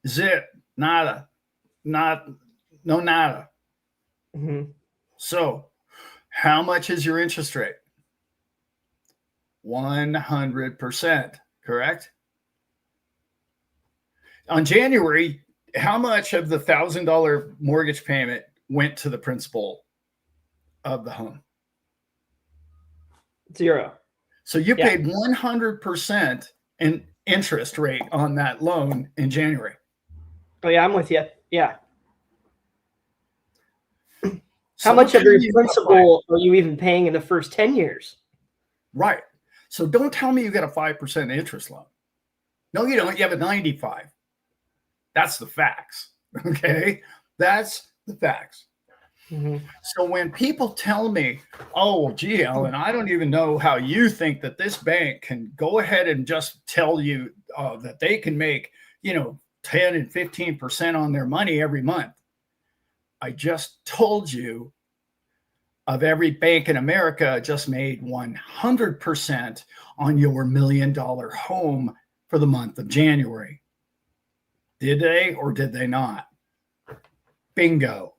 Zip, nada, no nada. Mm-hmm. So how much is your interest rate? 100%, correct? On January, how much of the $1,000 mortgage payment went to the principal of the home? 0. So you Yeah. paid 100% in interest rate on that loan in January. Oh yeah, I'm with you. Yeah. So How much don't of your tell me you got principal are you even paying in the first 10 years? Right. So don't tell me you got a 5% interest loan. No, you don't. You have a 95. That's the facts. Okay. That's the facts. Mhm. So when people tell me, oh, well, gee, Alan, I don't even know how you think that this bank can go ahead and just tell you that they can make, 10 and 15% on their money every month. I just told you of every bank in America just made 100% on your $1 million home for the month of January. Did they or did they not? Bingo.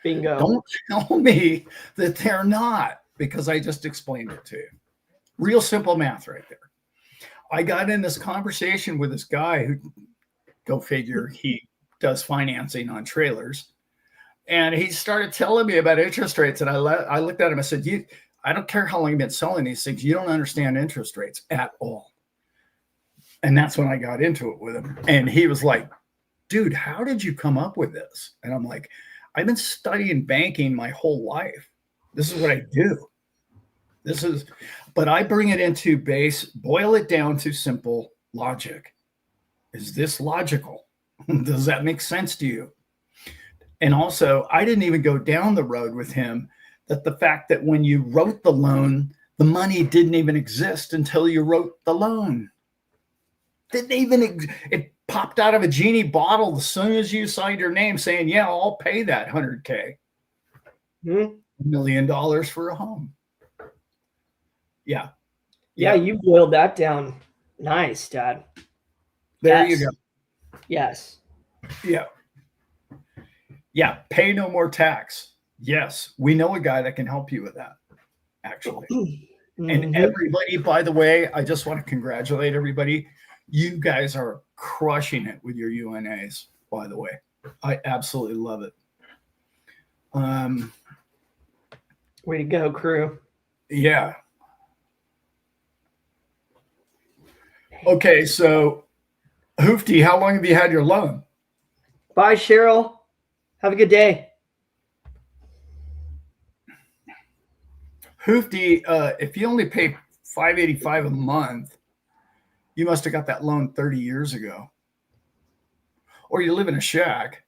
Bingo. Don't tell me that they're not, because I just explained it to you. Real simple math right there. I got in this conversation with this guy who, go figure, he does financing on trailers. And he started telling me about interest rates. And I looked at him and said, I don't care how long you've been selling these things. You don't understand interest rates at all. And that's when I got into it with him. And he was like, dude, how did you come up with this? And I'm like, I've been studying banking my whole life. This is what I do. But I bring it into boil it down to simple logic. Is this logical? Does that make sense to you? And also, I didn't even go down the road with him that the fact that when you wrote the loan, the money didn't even exist until you wrote the loan. It popped out of a genie bottle as soon as you signed your name saying, yeah, I'll pay that $100K. $1 million for a home. Yeah. Yeah, you boiled that down. Nice, Dad. There Yes. you go. Yes. Yeah. Yeah. Pay no more tax. Yes. We know a guy that can help you with that, actually. And everybody, by the way, I just want to congratulate everybody. You guys are crushing it with your UNAs, by the way. I absolutely love it. Way to go, crew. Yeah. Okay, so Hoofty, how long have you had your loan? Bye, Cheryl. Have a good day. Hoofty, if you only pay $585 a month, you must have got that loan 30 years ago. Or you live in a shack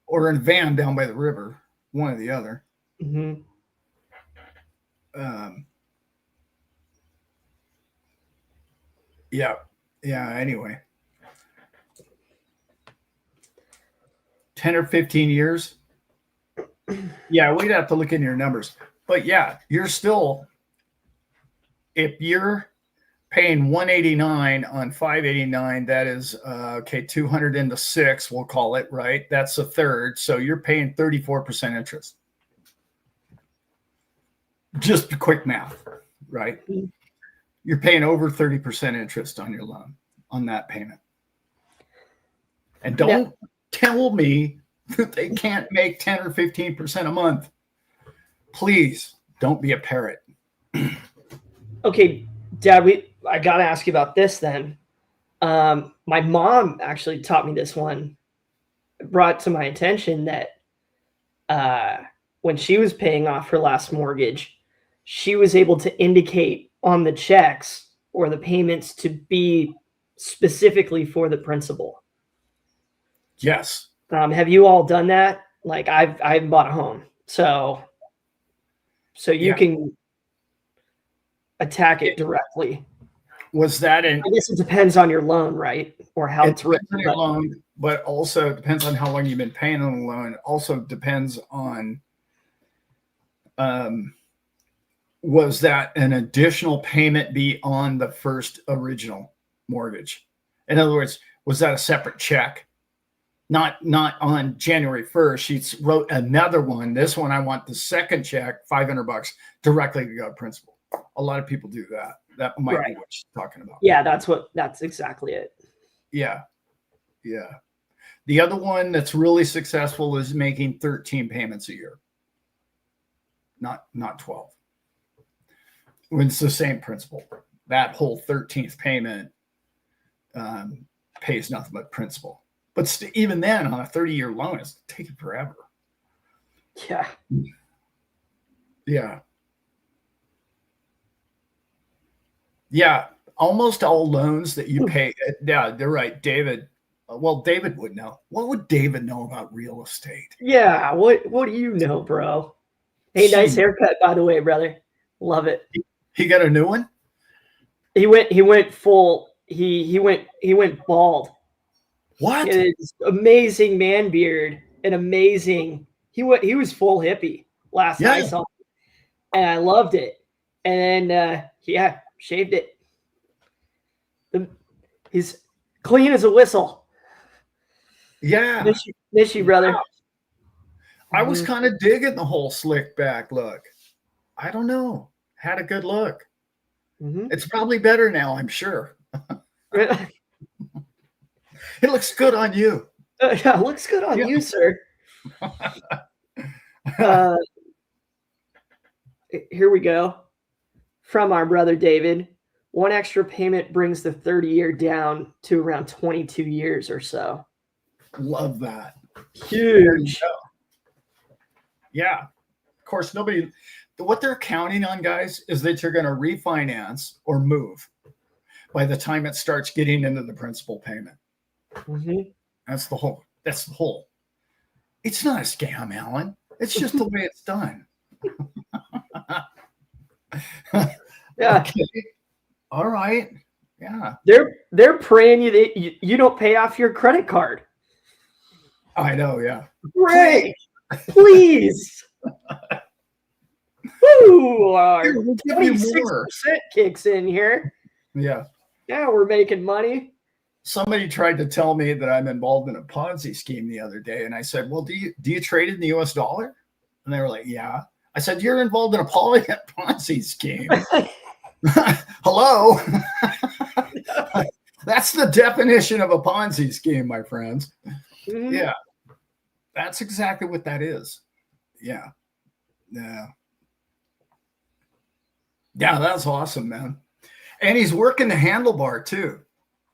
or in a van down by the river, one or the other. Mm-hmm. Yeah. Anyway, 10 or 15 years. Yeah, we'd have to look into your numbers. But yeah, you're still, if you're paying 189 on 589, that is 200 into 6, we'll call it, right? That's a third. So you're paying 34% interest. Just quick math, right? You're paying over 30% interest on your loan, on that payment. And don't tell me that they can't make 10 or 15% a month. Please don't be a parrot. Okay, Dad, I got to ask you about this then. My mom actually taught me this one. It brought to my attention that when she was paying off her last mortgage, she was able to indicate on the checks or the payments to be specifically for the principal. Yes. Have you all done that? Like I've bought a home, so you can attack it directly. Was that I guess it depends on your loan, right? Or how it's written. On your loan, but also it depends on how long you've been paying on the loan. It also depends on was that an additional payment be on the first original mortgage? In other words, was that a separate check? Not on January 1st. She wrote another one. This one, I want the second check, $500 directly to go to principal. a lot of people do that. That might be Right. what she's talking about. Yeah, that's exactly it. Yeah. Yeah. The other one that's really successful is making 13 payments a year. Not 12. When it's the same principle. That whole 13th payment pays nothing but principal. But even then, on a 30-year loan, it's taking forever. Yeah. Yeah. Yeah. Almost all loans that you pay. Yeah, they're right. David. Well, David would know. What would David know about real estate? Yeah. What do you know, bro? Hey, nice haircut, by the way, brother. Love it. He got a new one? He went full. He went bald. What? It's amazing man beard and amazing. He was full hippie last I saw him, and I loved it. And then yeah, shaved it. He's clean as a whistle. Yeah. Miss you, brother. I was kind of digging the whole slick back look. I don't know. Had a good look. It's probably better now, I'm sure. It looks good on you. Yeah, it looks good on you, sir. Here we go. From our brother David. One extra payment brings the 30-year down to around 22 years or so. Love that. Huge. Yeah. Of course, what they're counting on, guys, is that you're going to refinance or move by the time it starts getting into the principal payment. That's the whole. It's not a scam, Alan. It's just the way it's done. Yeah. Okay. All right. Yeah. They're praying you don't pay off your credit card. I know. Yeah. Pray, please. Woo! We'll give you more. 26% kicks in here. Yeah. Yeah, we're making money. Somebody tried to tell me that I'm involved in a Ponzi scheme the other day, and I said, "Well, do you trade in the U.S. dollar?" And they were like, "Yeah." I said, "You're involved in a Ponzi scheme." Hello. That's the definition of a Ponzi scheme, my friends. Yeah. That's exactly what that is. Yeah. Yeah. Yeah, that's awesome, man. And he's working the handlebar too.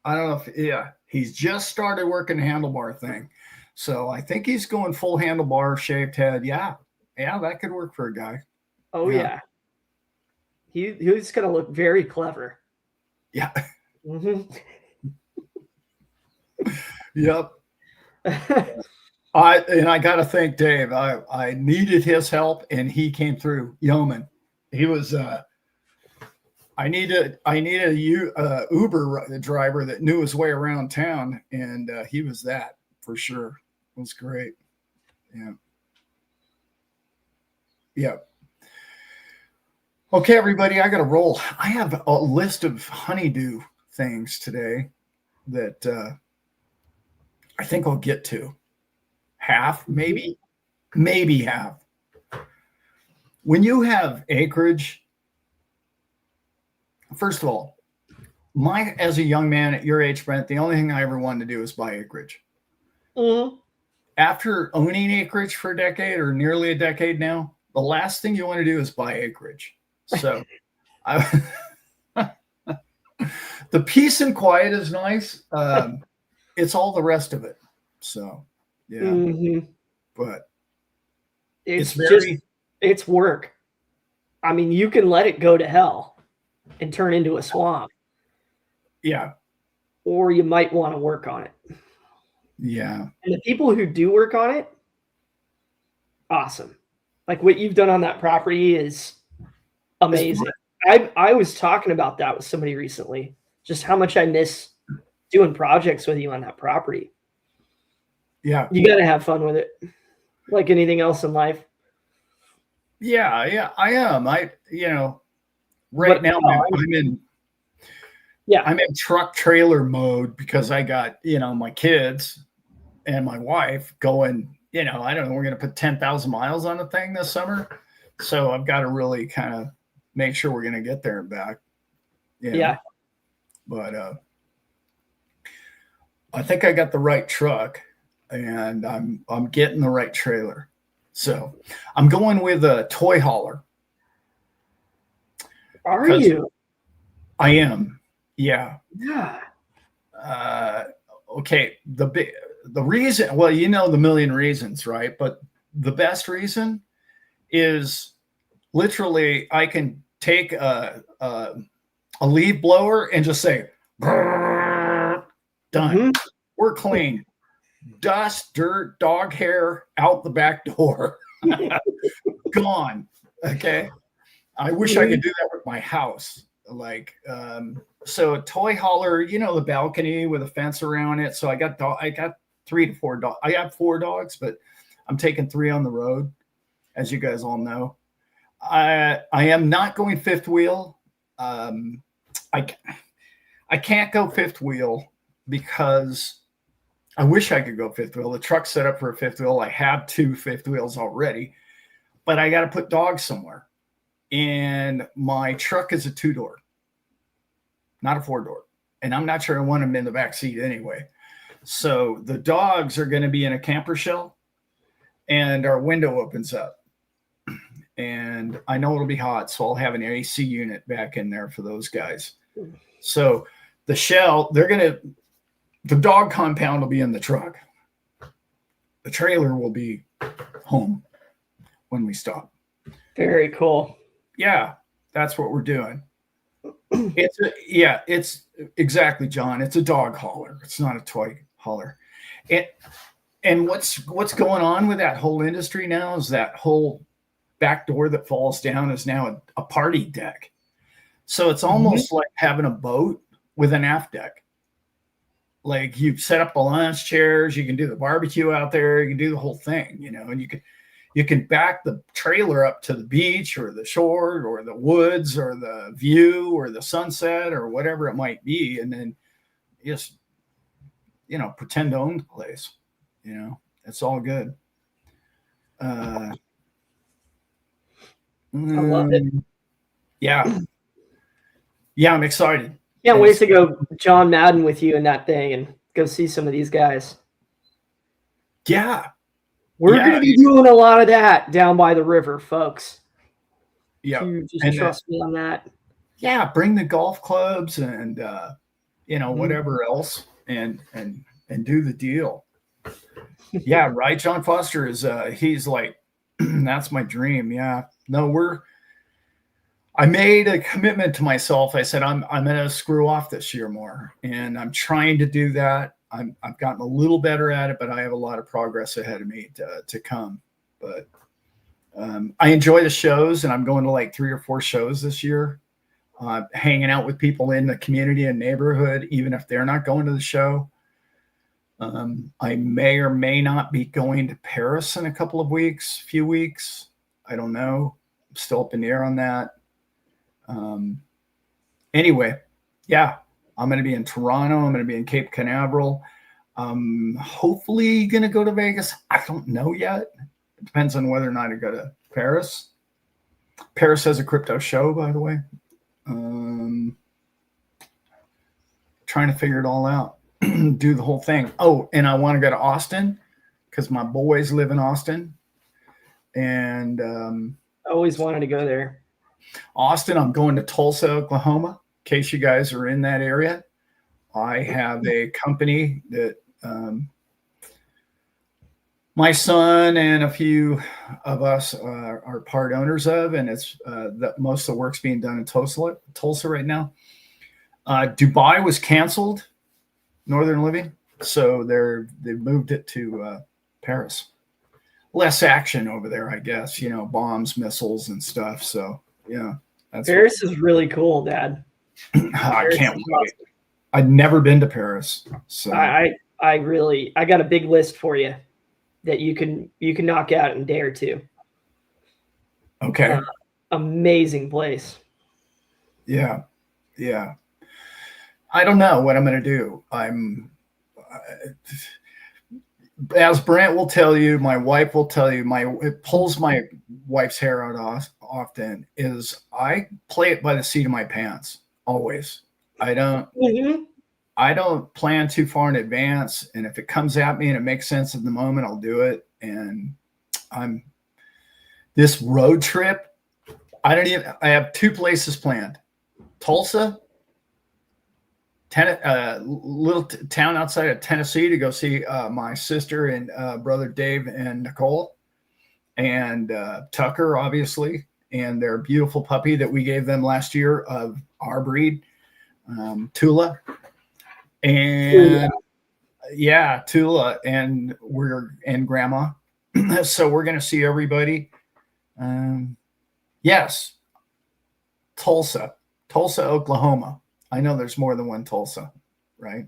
I don't know if, he's just started working the handlebar thing. So I think he's going full handlebar, shaved head. Yeah. Yeah, that could work for a guy. Oh, yeah. He's going to look very clever. Yeah. Yep. I got to thank Dave. I needed his help, and he came through. Yeoman. He was. I needed a Uber driver that knew his way around town, and he was that for sure. It was great. Yeah. Yeah. Okay, everybody, I got to roll. I have a list of honeydew things today that I think I'll get to. Half, maybe half. When you have acreage, first of all, as a young man at your age, Brent, the only thing I ever wanted to do was buy acreage. After owning acreage for a decade or nearly a decade now, the last thing you want to do is buy acreage. So the peace and quiet is nice. It's all the rest of it. So, yeah. But it's work. I mean, you can let it go to hell and turn into a swamp. Yeah. Or you might want to work on it. Yeah. And the people who do work on it, awesome. Like what you've done on that property is amazing. I was talking about that with somebody recently, just how much I miss doing projects with you on that property. Yeah. You got to have fun with it. Like anything else in life. Yeah, I am. Right now I'm in truck trailer mode because I got, my kids and my wife going, I don't know, we're going to put 10,000 miles on the thing this summer. So I've got to really kind of make sure we're going to get there and back. You know? Yeah. But I think I got the right truck, and I'm getting the right trailer. So I'm going with a toy hauler. Are you? I am. Yeah. Yeah. Okay. The reason, well, you know, the million reasons, right? But the best reason is literally I can take a leaf blower and just say, done. Mhm. We're clean. Dust, dirt, dog hair out the back door. Gone. Okay. I wish I could do that with my house. Like, so a toy hauler, you know, the balcony with a fence around it. So I got 3 to 4 dogs. I have 4 dogs, but I'm taking 3 on the road, as you guys all know. I am not going fifth wheel. I can't go fifth wheel because I wish I could go fifth wheel. The truck's set up for a fifth wheel. I have 2 fifth wheels already, but I got to put dogs somewhere. And my truck is a 2-door, not a 4-door. And I'm not sure I want them in the back seat anyway. So the dogs are going to be in a camper shell, and our window opens up. And I know it'll be hot, so I'll have an AC unit back in there for those guys. So the shell, the dog compound will be in the truck. The trailer will be home when we stop. Very cool. Yeah, that's what we're doing. It's exactly, John. It's a dog hauler. It's not a toy hauler. And what's going on with that whole industry now is that whole back door that falls down is now a party deck. So it's almost like having a boat with an aft deck. Like you set up the lounge chairs, you can do the barbecue out there, you can do the whole thing, you know, and you can back the trailer up to the beach or the shore or the woods or the view or the sunset or whatever it might be. And then just, you know, pretend to own the place, you know, it's all good. I love it. Yeah. Yeah, I'm excited. Can't wait to go John Madden with you in that thing and go see some of these guys. Yeah. We're going to be doing a lot of that down by the river, folks. Yeah. Just trust me on that. Yeah. Bring the golf clubs and, you know, whatever else and do the deal. Yeah. Right. John Foster is, he's like, that's my dream. Yeah. No, I made a commitment to myself. I said, I'm going to screw off this year more. And I'm trying to do that. I've gotten a little better at it, but I have a lot of progress ahead of me to come. But I enjoy the shows, and I'm going to like 3 or 4 shows this year, hanging out with people in the community and neighborhood, even if they're not going to the show. I may or may not be going to Paris in a few weeks. I don't know. I'm still up in the air on that. Anyway, yeah, I'm going to be in Toronto. I'm going to be in Cape Canaveral. Hopefully going to go to Vegas. I don't know yet. It depends on whether or not I go to Paris. Paris has a crypto show, by the way. Trying to figure it all out. Do the whole thing. Oh, and I want to go to Austin because my boys live in Austin. And I always wanted to go there. Austin, I'm going to Tulsa, Oklahoma, in case you guys are in that area. I have a company that my son and a few of us are part owners of, and it's that most of the work's being done in Tulsa right now. Dubai was canceled, Northern Living, so they moved it to Paris. Less action over there, I guess. You know, bombs, missiles, and stuff. So yeah, Paris is really cool, Dad. I can't wait. Awesome. I'd never been to Paris, so I got a big list for you that you can knock out in a day or 2. Okay. Amazing place. Yeah. I don't know what I'm going to do. as Brent will tell you, my wife will tell you, it pulls my wife's hair out often, is I play it by the seat of my pants always. I don't plan too far in advance, and if it comes at me and it makes sense at the moment, I'll do it. And this road trip, I have 2 places planned: Tulsa, little town outside of Tennessee, to go see my sister and brother Dave and Nicole, and Tucker, obviously, and their beautiful puppy that we gave them last year of our breed, Tula. And Tula, and Grandma. So we're going to see everybody. Yes, Tulsa, Oklahoma. I know there's more than one Tulsa, right?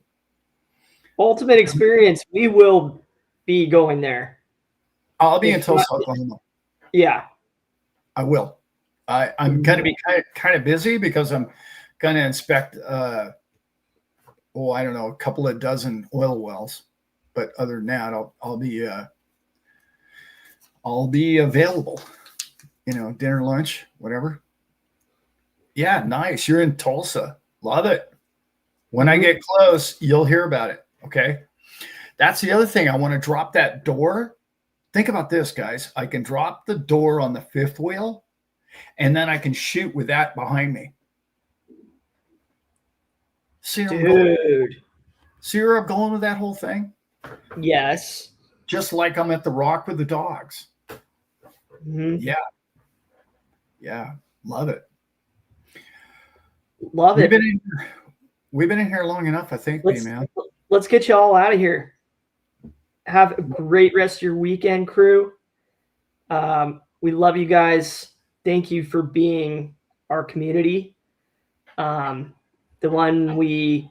Ultimate Experience. We will be going there. I'll be in Tulsa, Oklahoma. Yeah, I will. I'm going to be kind of busy because I'm going to inspect, I don't know, a couple of dozen oil wells. But other than that, I'll be available. Dinner, lunch, whatever. Yeah, nice. You're in Tulsa. Love it. When I get close, you'll hear about it. Okay. That's the other thing. I want to drop that door. Think about this, guys. I can drop the door on the 5th wheel, and then I can shoot with that behind me. See where I'm going with that whole thing? Yes. Just like I'm at the Rock with the dogs. Mm-hmm. Yeah. Love it. Love it. We've been in here long enough, I think, man. Let's get you all out of here. Have a great rest of your weekend, crew. We love you guys. Thank you for being our community. The one we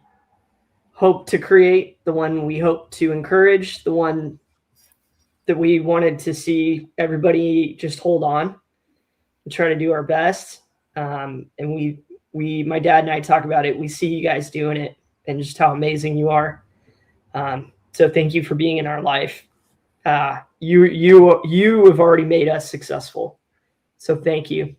hope to create, the one we hope to encourage, the one that we wanted to see everybody just hold on and try to do our best. And my dad and I talk about it. We see you guys doing it and just how amazing you are. So thank you for being in our life. You have already made us successful. So thank you.